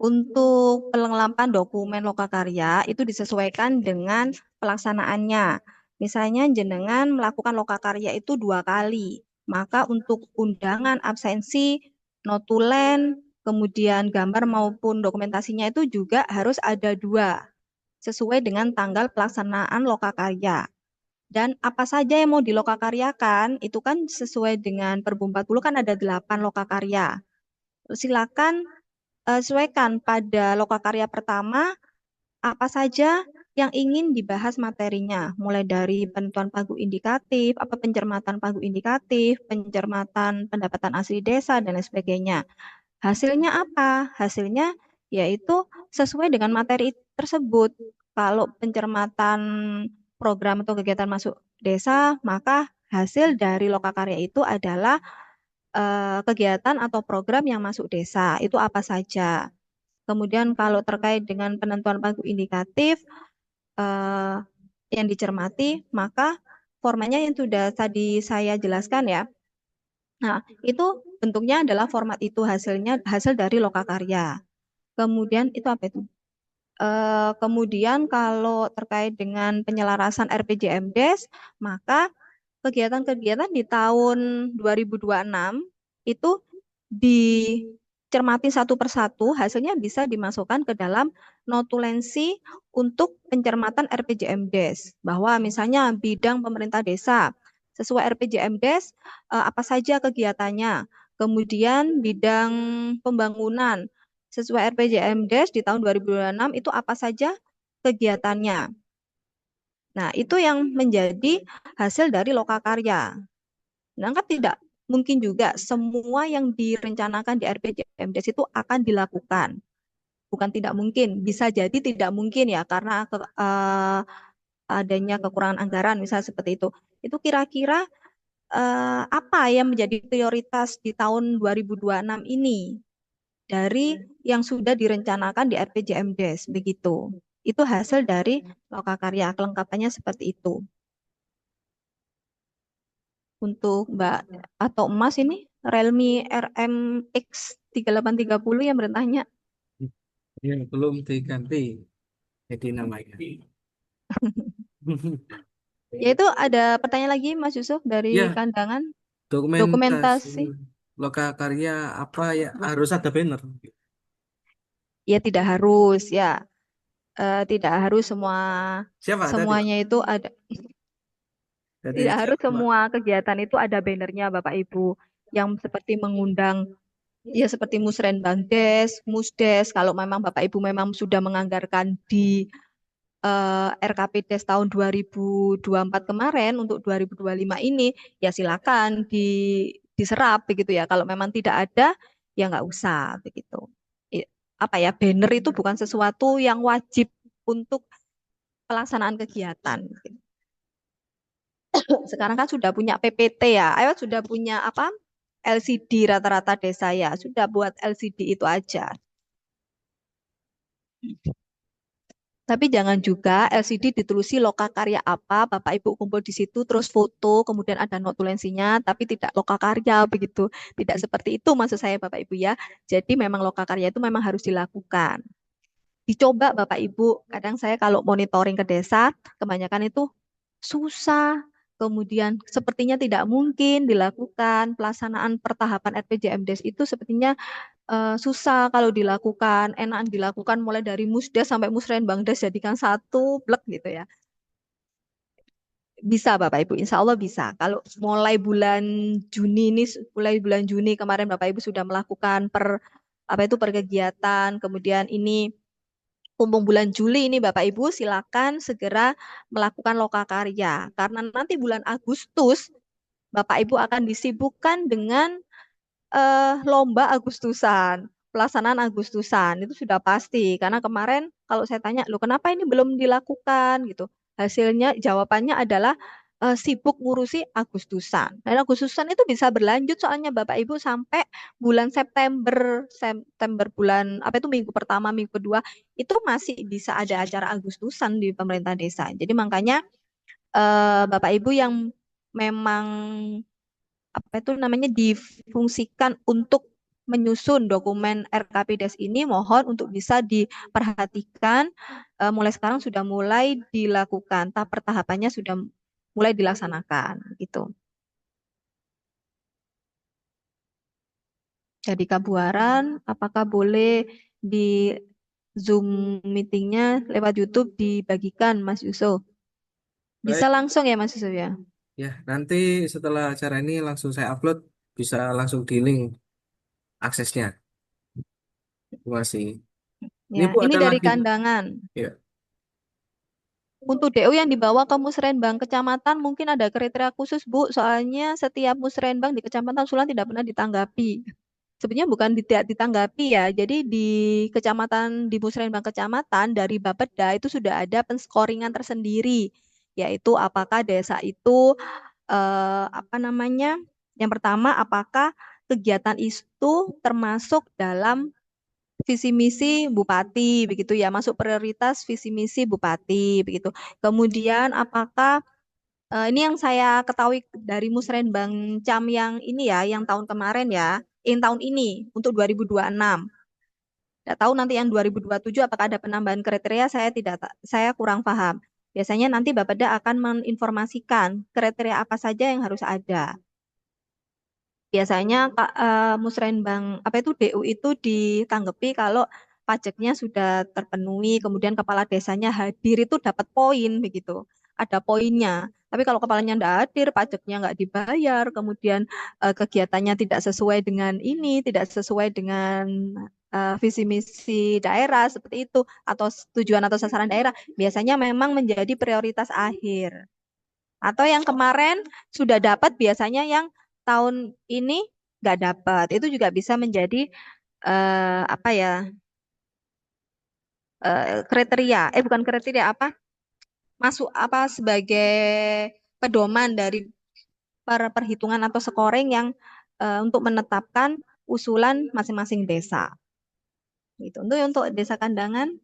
[SPEAKER 1] untuk pengelengkapan dokumen lokakarya itu disesuaikan dengan pelaksanaannya. Misalnya jenengan melakukan lokakarya itu 2 kali, maka untuk undangan, absensi, notulen, kemudian gambar maupun dokumentasinya itu juga harus ada 2, sesuai dengan tanggal pelaksanaan lokakarya. Dan apa saja yang mau dilokakaryakan, itu kan sesuai dengan Perbu 40 kan ada 8 lokakarya. Silakan sesuaikan pada lokakarya pertama apa saja yang ingin dibahas materinya, mulai dari penentuan pagu indikatif, apa pencermatan pagu indikatif, pencermatan pendapatan asli desa dan lain sebagainya. Hasilnya apa? Hasilnya yaitu sesuai dengan materi tersebut. Kalau pencermatan program atau kegiatan masuk desa, maka hasil dari lokakarya itu adalah kegiatan atau program yang masuk desa itu apa saja. Kemudian kalau terkait dengan penentuan pagu indikatif eh, yang dicermati, maka formatnya yang sudah tadi saya jelaskan ya. Nah, itu bentuknya adalah format itu hasil dari lokakarya. Kemudian itu apa itu? Kemudian kalau terkait dengan penyelarasan RPJMDes, maka kegiatan-kegiatan di tahun 2026 itu dicermati satu persatu, hasilnya bisa dimasukkan ke dalam notulensi untuk pencermatan RPJMDes. Bahwa misalnya bidang pemerintah desa, sesuai RPJMDes, apa saja kegiatannya. Kemudian bidang pembangunan, sesuai RPJMDes di tahun 2026 itu apa saja kegiatannya. Nah, itu yang menjadi hasil dari lokakarya. Nah, kan tidak mungkin juga semua yang direncanakan di RPJMDes itu akan dilakukan. Bukan tidak mungkin, bisa jadi tidak mungkin ya karena adanya kekurangan anggaran misalnya seperti itu. Itu kira-kira apa yang menjadi prioritas di tahun 2026 ini dari yang sudah direncanakan di RPJMDes begitu. Itu hasil dari lokakarya, kelengkapannya seperti itu. Untuk Mbak atau Emas ini Realme RMX 3830 yang bertanya.
[SPEAKER 2] Ya, belum diganti jadi namanya.
[SPEAKER 1] Ya itu ada pertanyaan lagi Mas Yusuf dari
[SPEAKER 2] Ya,
[SPEAKER 1] Kandangan.
[SPEAKER 2] dokumentasi
[SPEAKER 1] Dokumentasi.
[SPEAKER 2] lokakarya apa ya harus ada banner.
[SPEAKER 1] Ya tidak harus ya. Tidak harus
[SPEAKER 2] Siapa tadi, Pak?
[SPEAKER 1] semuanya itu ada.
[SPEAKER 2] Jadi
[SPEAKER 1] Tidak harus
[SPEAKER 2] siapa, Pak?
[SPEAKER 1] semua kegiatan itu ada bannernya Bapak Ibu. Yang seperti mengundang ya seperti Musrenbang Des, Musdes. Kalau memang Bapak Ibu memang sudah menganggarkan di RKP Des tahun 2024 kemarin untuk 2025 ini, ya silakan diserap begitu ya. Kalau memang tidak ada, ya nggak usah begitu. Apa ya, banner itu bukan sesuatu yang wajib untuk pelaksanaan kegiatan. Sekarang kan sudah punya PPT ya, ayo sudah punya apa? LCD rata-rata desa ya, sudah buat LCD itu aja. Tapi jangan juga LCD diterusi lokakarya apa, Bapak Ibu kumpul di situ, terus foto, kemudian ada notulensinya, tapi tidak lokakarya begitu. Tidak seperti itu maksud saya Bapak Ibu ya. Jadi memang lokakarya itu memang harus dilakukan. Dicoba Bapak Ibu, kadang saya kalau monitoring ke desa, kebanyakan itu susah, kemudian sepertinya tidak mungkin dilakukan pelaksanaan pertahapan RPJMDes itu sepertinya susah kalau dilakukan, enak dilakukan mulai dari Musdes sampai Musrenbangdes jadikan satu blek gitu ya. Bisa Bapak Ibu, insya Allah bisa. Kalau mulai bulan Juni ini, mulai bulan Juni kemarin Bapak Ibu sudah melakukan apa itu perkegiatan, kemudian ini mumpung bulan Juli ini Bapak Ibu silakan segera melakukan lokakarya. Karena nanti bulan Agustus Bapak Ibu akan disibukkan dengan lomba Agustusan, pelaksanaan Agustusan itu sudah pasti. Karena kemarin kalau saya tanya, loh kenapa ini belum dilakukan gitu? Hasilnya jawabannya adalah sibuk ngurusi Agustusan. Dan Agustusan itu bisa berlanjut soalnya Bapak Ibu sampai bulan September, September bulan apa itu minggu pertama, minggu kedua itu masih bisa ada acara Agustusan di pemerintah desa. Jadi makanya Bapak Ibu yang memang apa itu namanya difungsikan untuk menyusun dokumen RKPDes ini mohon untuk bisa diperhatikan mulai sekarang sudah mulai dilakukan tahap pertahapannya sudah mulai dilaksanakan gitu. Jadi Kabuaran apakah boleh di Zoom meetingnya lewat YouTube dibagikan Mas Yusuf? Bisa
[SPEAKER 2] Baik,
[SPEAKER 1] langsung ya Mas Yusuf ya?
[SPEAKER 2] ya nanti setelah acara ini langsung saya upload, bisa langsung di link aksesnya. Terima kasih. Ini
[SPEAKER 1] Ya,
[SPEAKER 2] Bu
[SPEAKER 1] ini
[SPEAKER 2] ada
[SPEAKER 1] dari
[SPEAKER 2] lagi, Bu.
[SPEAKER 1] Kandangan.
[SPEAKER 2] Ya,
[SPEAKER 1] Untuk DU yang dibawa ke musrenbang kecamatan mungkin ada kriteria khusus, Bu. Soalnya setiap musrenbang di kecamatan Sulan tidak pernah ditanggapi. Sebenarnya bukan tidak ditanggapi ya. Jadi di kecamatan di musrenbang kecamatan dari Bapeda itu sudah ada penskoringan tersendiri, yaitu apakah desa itu apa namanya? Yang pertama, apakah kegiatan itu termasuk dalam visi misi bupati begitu ya, masuk prioritas visi misi bupati begitu. Kemudian apakah ini yang saya ketahui dari Musrenbang Cam yang ini ya, yang tahun kemarin ya, yang tahun ini untuk 2026. Tidak tahu nanti yang 2027 apakah ada penambahan kriteria, saya kurang paham. Biasanya nanti Bapeda akan menginformasikan kriteria apa saja yang harus ada. Biasanya Musrenbang apa itu DU itu ditanggapi kalau pajaknya sudah terpenuhi, kemudian kepala desanya hadir itu dapat poin begitu. Ada poinnya. Tapi kalau kepalanya tidak hadir, pajaknya nggak dibayar, kemudian kegiatannya tidak sesuai dengan ini, tidak sesuai dengan visi misi daerah seperti itu, atau tujuan atau sasaran daerah, biasanya memang menjadi prioritas akhir. Atau yang kemarin sudah dapat, biasanya yang tahun ini nggak dapat. Itu juga bisa menjadi apa ya, kriteria. Bukan kriteria, apa? Masuk apa sebagai pedoman dari perhitungan atau scoring yang untuk menetapkan usulan masing-masing desa. Gitu. Untuk desa Kandangan,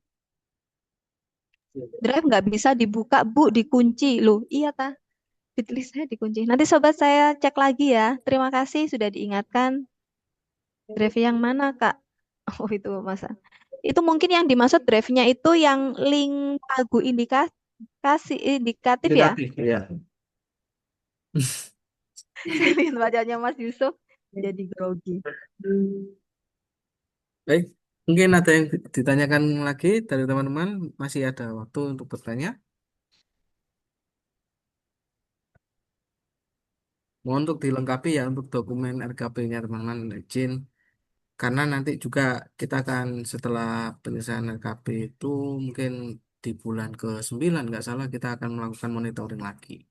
[SPEAKER 1] drive nggak bisa dibuka, Bu, dikunci. Loh, iya ta? Fitlis saya dikunci. Nanti sobat saya cek lagi ya. Terima kasih sudah diingatkan. Drive yang mana, Kak? Oh, itu masa. Itu mungkin yang dimaksud drive-nya itu yang link lagu indikatif ya.
[SPEAKER 2] Negatif, ya.
[SPEAKER 1] Saya lihat wajahnya Mas Yusuf jadi grogi.
[SPEAKER 2] Baik, mungkin ada yang ditanyakan lagi dari teman-teman, masih ada waktu untuk bertanya. Mohon untuk dilengkapi ya untuk dokumen RKP-nya teman-teman, izin. Karena nanti juga kita akan setelah penyelesaian RKP itu mungkin di bulan ke-9 nggak salah kita akan melakukan monitoring lagi.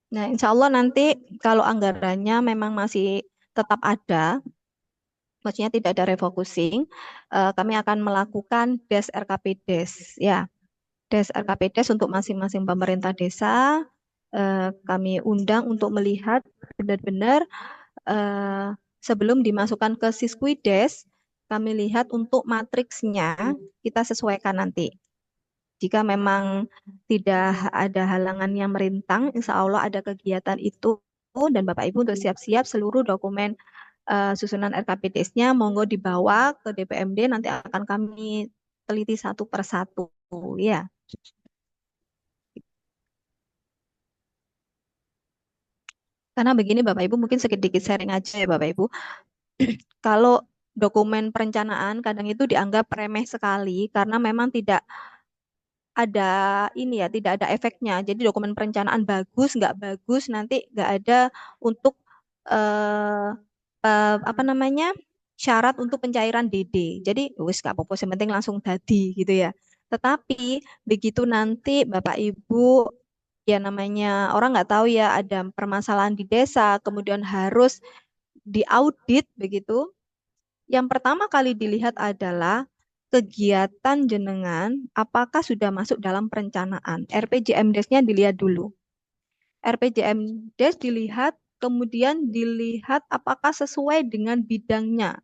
[SPEAKER 1] Nah, insya Allah nanti kalau anggarannya memang masih tetap ada, maksudnya tidak ada refocusing, kami akan melakukan des RKP des, ya, des RKP des untuk masing-masing pemerintah desa. Kami undang untuk melihat benar-benar eh, sebelum dimasukkan ke Siskuides, kami lihat untuk matriksnya kita sesuaikan nanti. Jika memang tidak ada halangan yang merintang, insya Allah ada kegiatan itu dan Bapak Ibu untuk siap-siap seluruh dokumen susunan RKPDS-nya monggo dibawa ke DPMD, nanti akan kami teliti satu persatu ya. Karena begini Bapak Ibu, mungkin sedikit sharing aja ya Bapak Ibu. Kalau dokumen perencanaan kadang itu dianggap remeh sekali karena memang tidak ada ini ya, tidak ada efeknya. Jadi dokumen perencanaan bagus, nggak bagus, nanti nggak ada untuk eh, apa namanya, syarat untuk pencairan DD. Jadi wis nggak apa-apa, yang penting langsung dadi gitu ya. Tetapi begitu nanti Bapak Ibu, ya namanya orang nggak tahu ya, ada permasalahan di desa, kemudian harus diaudit begitu. Yang pertama kali dilihat adalah kegiatan jenengan apakah sudah masuk dalam perencanaan. RPJMDes-nya dilihat dulu. RPJMDes dilihat, kemudian dilihat apakah sesuai dengan bidangnya.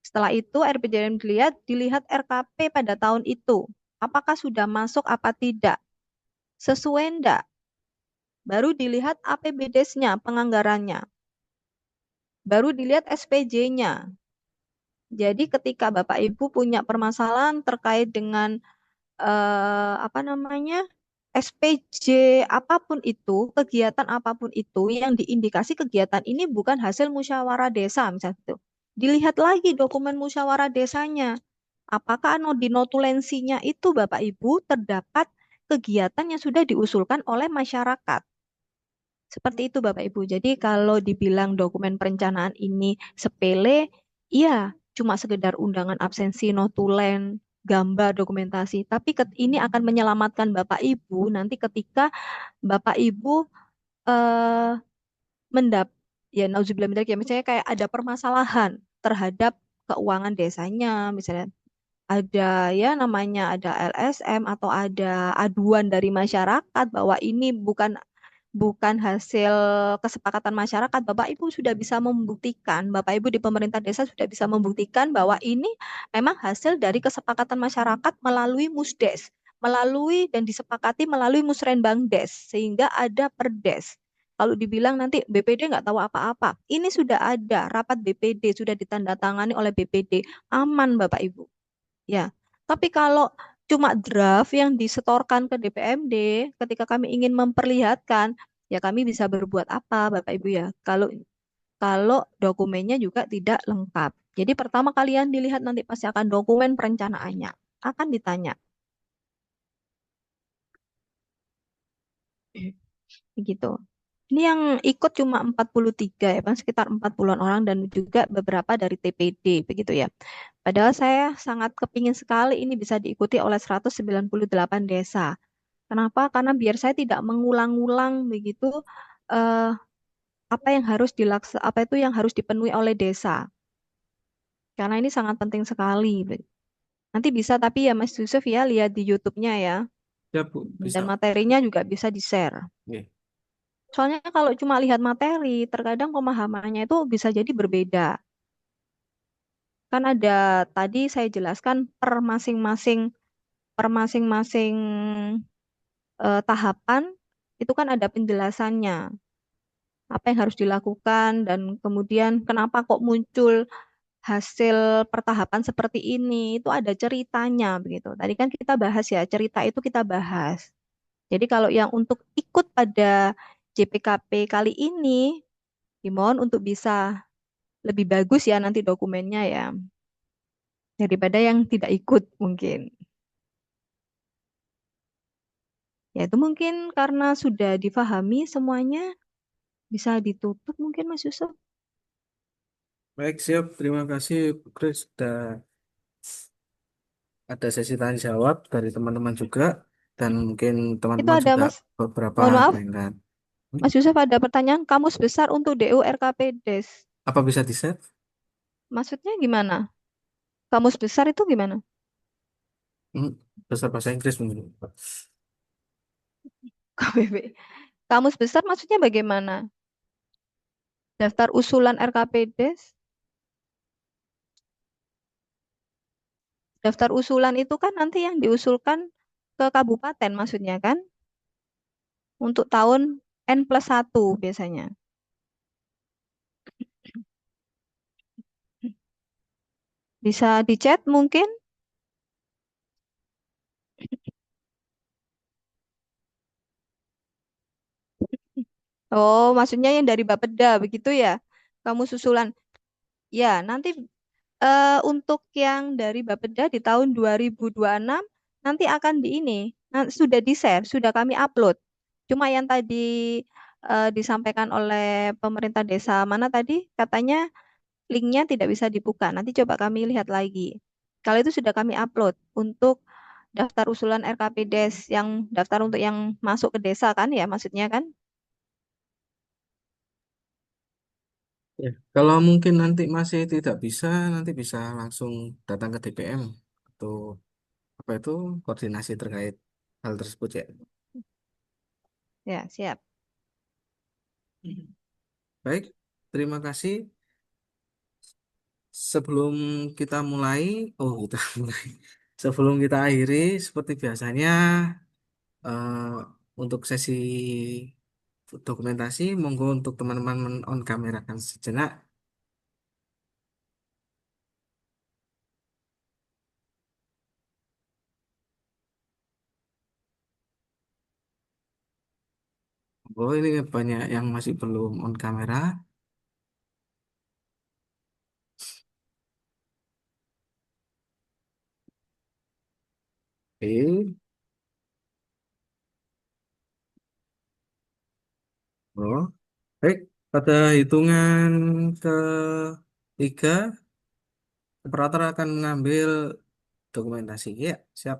[SPEAKER 1] Setelah itu RPJM dilihat RKP pada tahun itu. Apakah sudah masuk apa tidak? Sesuai enggak? Baru dilihat APBDes-nya, penganggarannya. Baru dilihat SPJ-nya. Jadi ketika Bapak Ibu punya permasalahan terkait dengan apa namanya, SPJ apapun itu, kegiatan apapun itu yang diindikasi kegiatan ini bukan hasil musyawarah desa misalnya itu. Dilihat lagi dokumen musyawarah desanya. Apakah di notulensinya itu Bapak Ibu terdapat kegiatan yang sudah diusulkan oleh masyarakat. Seperti itu Bapak Ibu. Jadi kalau dibilang dokumen perencanaan ini sepele, iya, cuma sekedar undangan absensi, notulen, gambar, dokumentasi. Tapi ini akan menyelamatkan Bapak Ibu nanti ketika Bapak Ibu eh, mendap ya nauzubillah min dzalik, ya misalnya kayak ada permasalahan terhadap keuangan desanya, misalnya ada ya namanya ada LSM atau ada aduan dari masyarakat bahwa ini bukan bukan hasil kesepakatan masyarakat, Bapak Ibu sudah bisa membuktikan, Bapak Ibu di pemerintah desa sudah bisa membuktikan bahwa ini memang hasil dari kesepakatan masyarakat melalui Musdes, melalui dan disepakati melalui Musrenbangdes, sehingga ada Perdes. Kalau dibilang nanti BPD nggak tahu apa-apa, ini sudah ada rapat BPD, sudah ditandatangani oleh BPD, aman Bapak Ibu. Ya, tapi kalau cuma draft yang disetorkan ke DPMD, ketika kami ingin memperlihatkan, ya kami bisa berbuat apa, Bapak Ibu ya. Kalau kalau dokumennya juga tidak lengkap. Jadi pertama kalian dilihat nanti pasti akan dokumen perencanaannya. Akan ditanya. Begitu. Ini yang ikut cuma 43 ya, Bang, sekitar 40-an orang dan juga beberapa dari TPD begitu ya. Padahal saya sangat kepingin sekali ini bisa diikuti oleh 198 desa. Kenapa? Karena biar saya tidak mengulang-ulang begitu eh, apa yang harus apa itu yang harus dipenuhi oleh desa. Karena ini sangat penting sekali. Nanti bisa tapi ya Mas Yusuf ya lihat di YouTube-nya ya.
[SPEAKER 2] Ya Bu,
[SPEAKER 1] Dan
[SPEAKER 2] bisa.
[SPEAKER 1] materinya juga bisa di-share.
[SPEAKER 2] Oke.
[SPEAKER 1] Soalnya kalau cuma lihat materi, terkadang pemahamannya itu bisa jadi berbeda. Kan ada tadi saya jelaskan per masing-masing tahapan itu kan ada penjelasannya. Apa yang harus dilakukan dan kemudian kenapa kok muncul hasil pertahapan seperti ini itu ada ceritanya begitu. Tadi kan kita bahas ya, cerita itu kita bahas. Jadi kalau yang untuk ikut pada JPKP kali ini, dimohon untuk bisa lebih bagus ya nanti dokumennya ya, daripada yang tidak ikut mungkin. Ya itu mungkin karena sudah difahami semuanya, bisa ditutup mungkin Mas Yusuf.
[SPEAKER 2] Baik, siap. Terima kasih, Bu Kris. Sudah ada sesi tanya jawab dari teman-teman juga. Dan mungkin
[SPEAKER 1] Itu
[SPEAKER 2] teman-teman
[SPEAKER 1] ada
[SPEAKER 2] juga
[SPEAKER 1] Mas,
[SPEAKER 2] beberapa
[SPEAKER 1] mohon maaf,
[SPEAKER 2] pengen.
[SPEAKER 1] Mas Yusuf ada pertanyaan, kamus besar untuk DU RKP Des.
[SPEAKER 2] Apa bisa di-share?
[SPEAKER 1] Maksudnya gimana? Kamus besar itu gimana?
[SPEAKER 2] Hmm, Besar bahasa Inggris mungkin.
[SPEAKER 1] KBB. Kamus besar maksudnya bagaimana? Daftar usulan RKP Des? Daftar usulan itu kan nanti yang diusulkan ke kabupaten maksudnya kan? Untuk tahun N+1 biasanya. Bisa dicet mungkin? Oh, maksudnya yang dari Bapeda begitu ya? Kamu susulan. Ya, nanti untuk yang dari Bapeda di tahun 2026 nanti akan di ini, sudah di-share, sudah kami upload. Cuma yang tadi disampaikan oleh pemerintah desa mana tadi katanya linknya tidak bisa dibuka. Nanti coba kami lihat lagi. Kalau itu sudah kami upload untuk daftar usulan RKP Des yang daftar untuk yang masuk ke desa kan ya maksudnya kan?
[SPEAKER 2] Ya. Kalau mungkin nanti masih tidak bisa, nanti bisa langsung datang ke DPM atau apa itu koordinasi terkait hal tersebut ya.
[SPEAKER 1] Ya, siap.
[SPEAKER 2] Baik, terima kasih. Sebelum kita mulai, oh kita mulai. Sebelum kita akhiri, seperti biasanya eh, untuk sesi dokumentasi, monggo untuk teman-teman on kamerakan sejenak. Oh ini banyak yang masih belum on kamera. Oke, oh baik. Pada hitungan ketiga, operator akan mengambil dokumentasi. Ya, siap.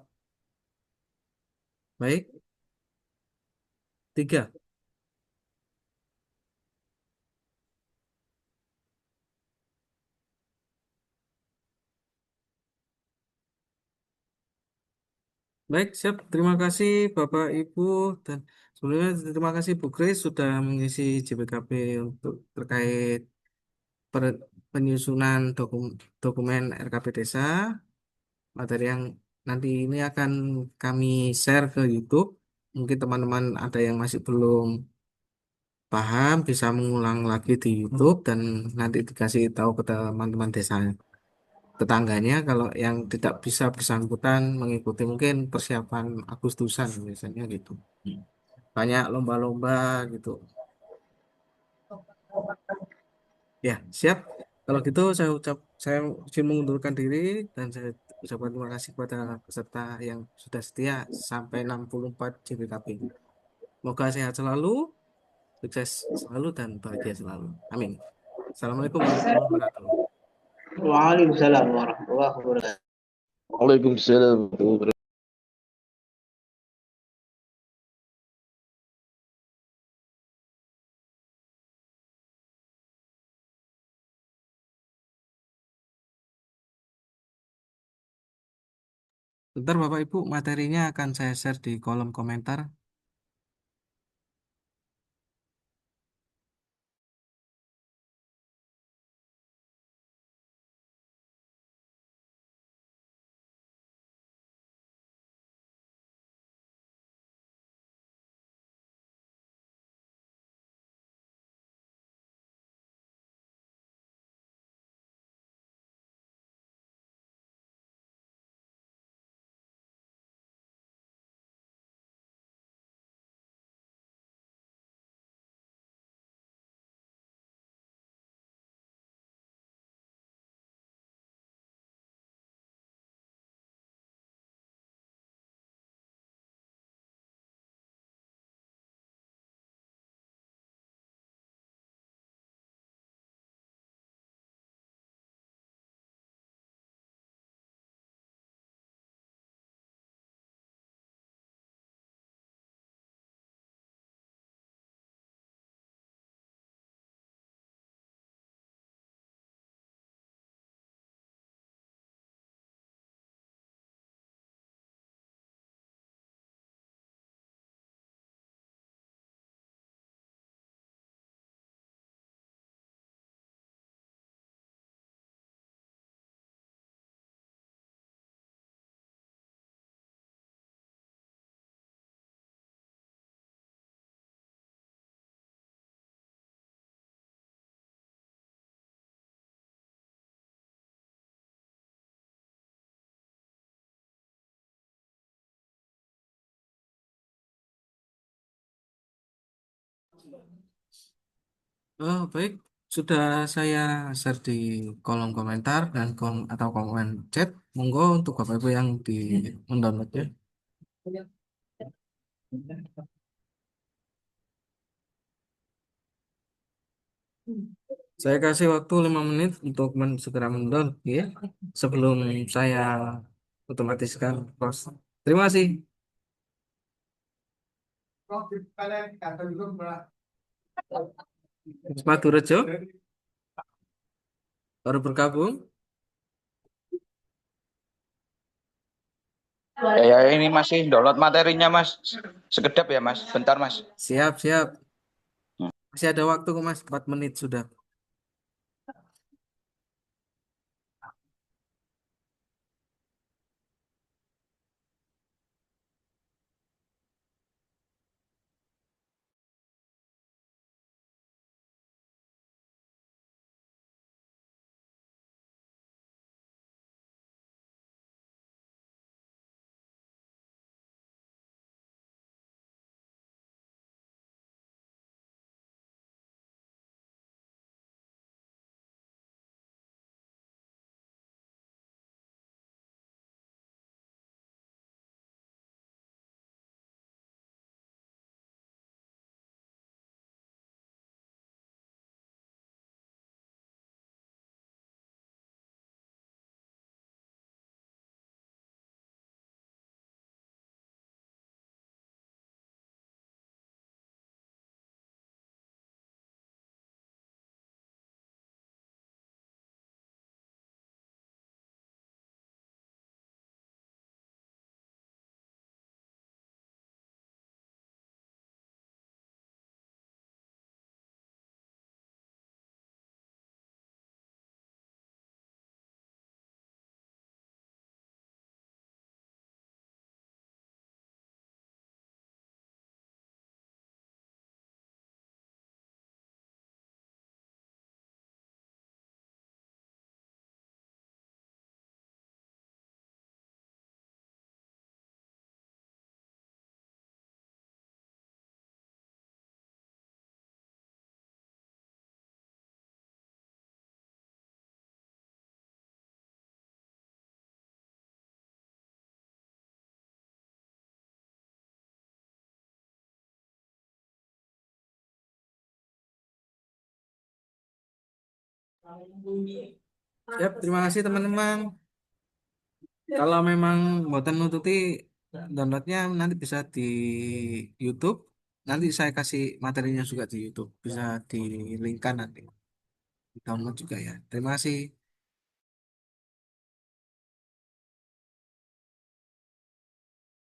[SPEAKER 2] Baik, tiga. Baik, siap. Terima kasih Bapak Ibu dan sebelumnya terima kasih Bu Kris sudah mengisi JBKP untuk terkait penyusunan dokumen RKP Desa. Materi yang nanti ini akan kami share ke YouTube. Mungkin teman-teman ada yang masih belum paham bisa mengulang lagi di YouTube dan nanti dikasih tahu ke teman-teman desa tetangganya kalau yang tidak bisa bersangkutan mengikuti mungkin persiapan Agustusan biasanya gitu. Banyak lomba-lomba gitu. Ya, siap. Kalau gitu saya izin mengundurkan diri dan saya ucapkan terima kasih kepada peserta yang sudah setia sampai 64 JBKP. Semoga sehat selalu, sukses selalu dan bahagia selalu. Amin. Assalamualaikum warahmatullahi wabarakatuh.
[SPEAKER 3] Waalaikumsalam warahmatullahi wabarakatuh.
[SPEAKER 4] Waalaikumsalam.
[SPEAKER 2] Bentar Bapak Ibu, materinya akan saya share di kolom komentar. Oh, baik, sudah saya share di kolom komentar dan atau komen chat. Monggo untuk Bapak Ibu yang di mendownloadnya. Saya kasih waktu 5 menit untuk segera mendownload ya, sebelum saya otomatiskan proses. Terima kasih. Sepatu Rejo baru bergabung.
[SPEAKER 4] Ya, ini masih download materinya, Mas. Sekedap ya, Mas. Bentar, Mas.
[SPEAKER 2] Siap, siap. Masih ada waktu kok Mas, 4 menit sudah. Siap, terima kasih teman-teman. Kalau memang buatan nututi downloadnya nanti bisa di YouTube. Nanti saya kasih materinya juga di YouTube. Bisa di linkkan nanti. Download juga ya. Terima kasih.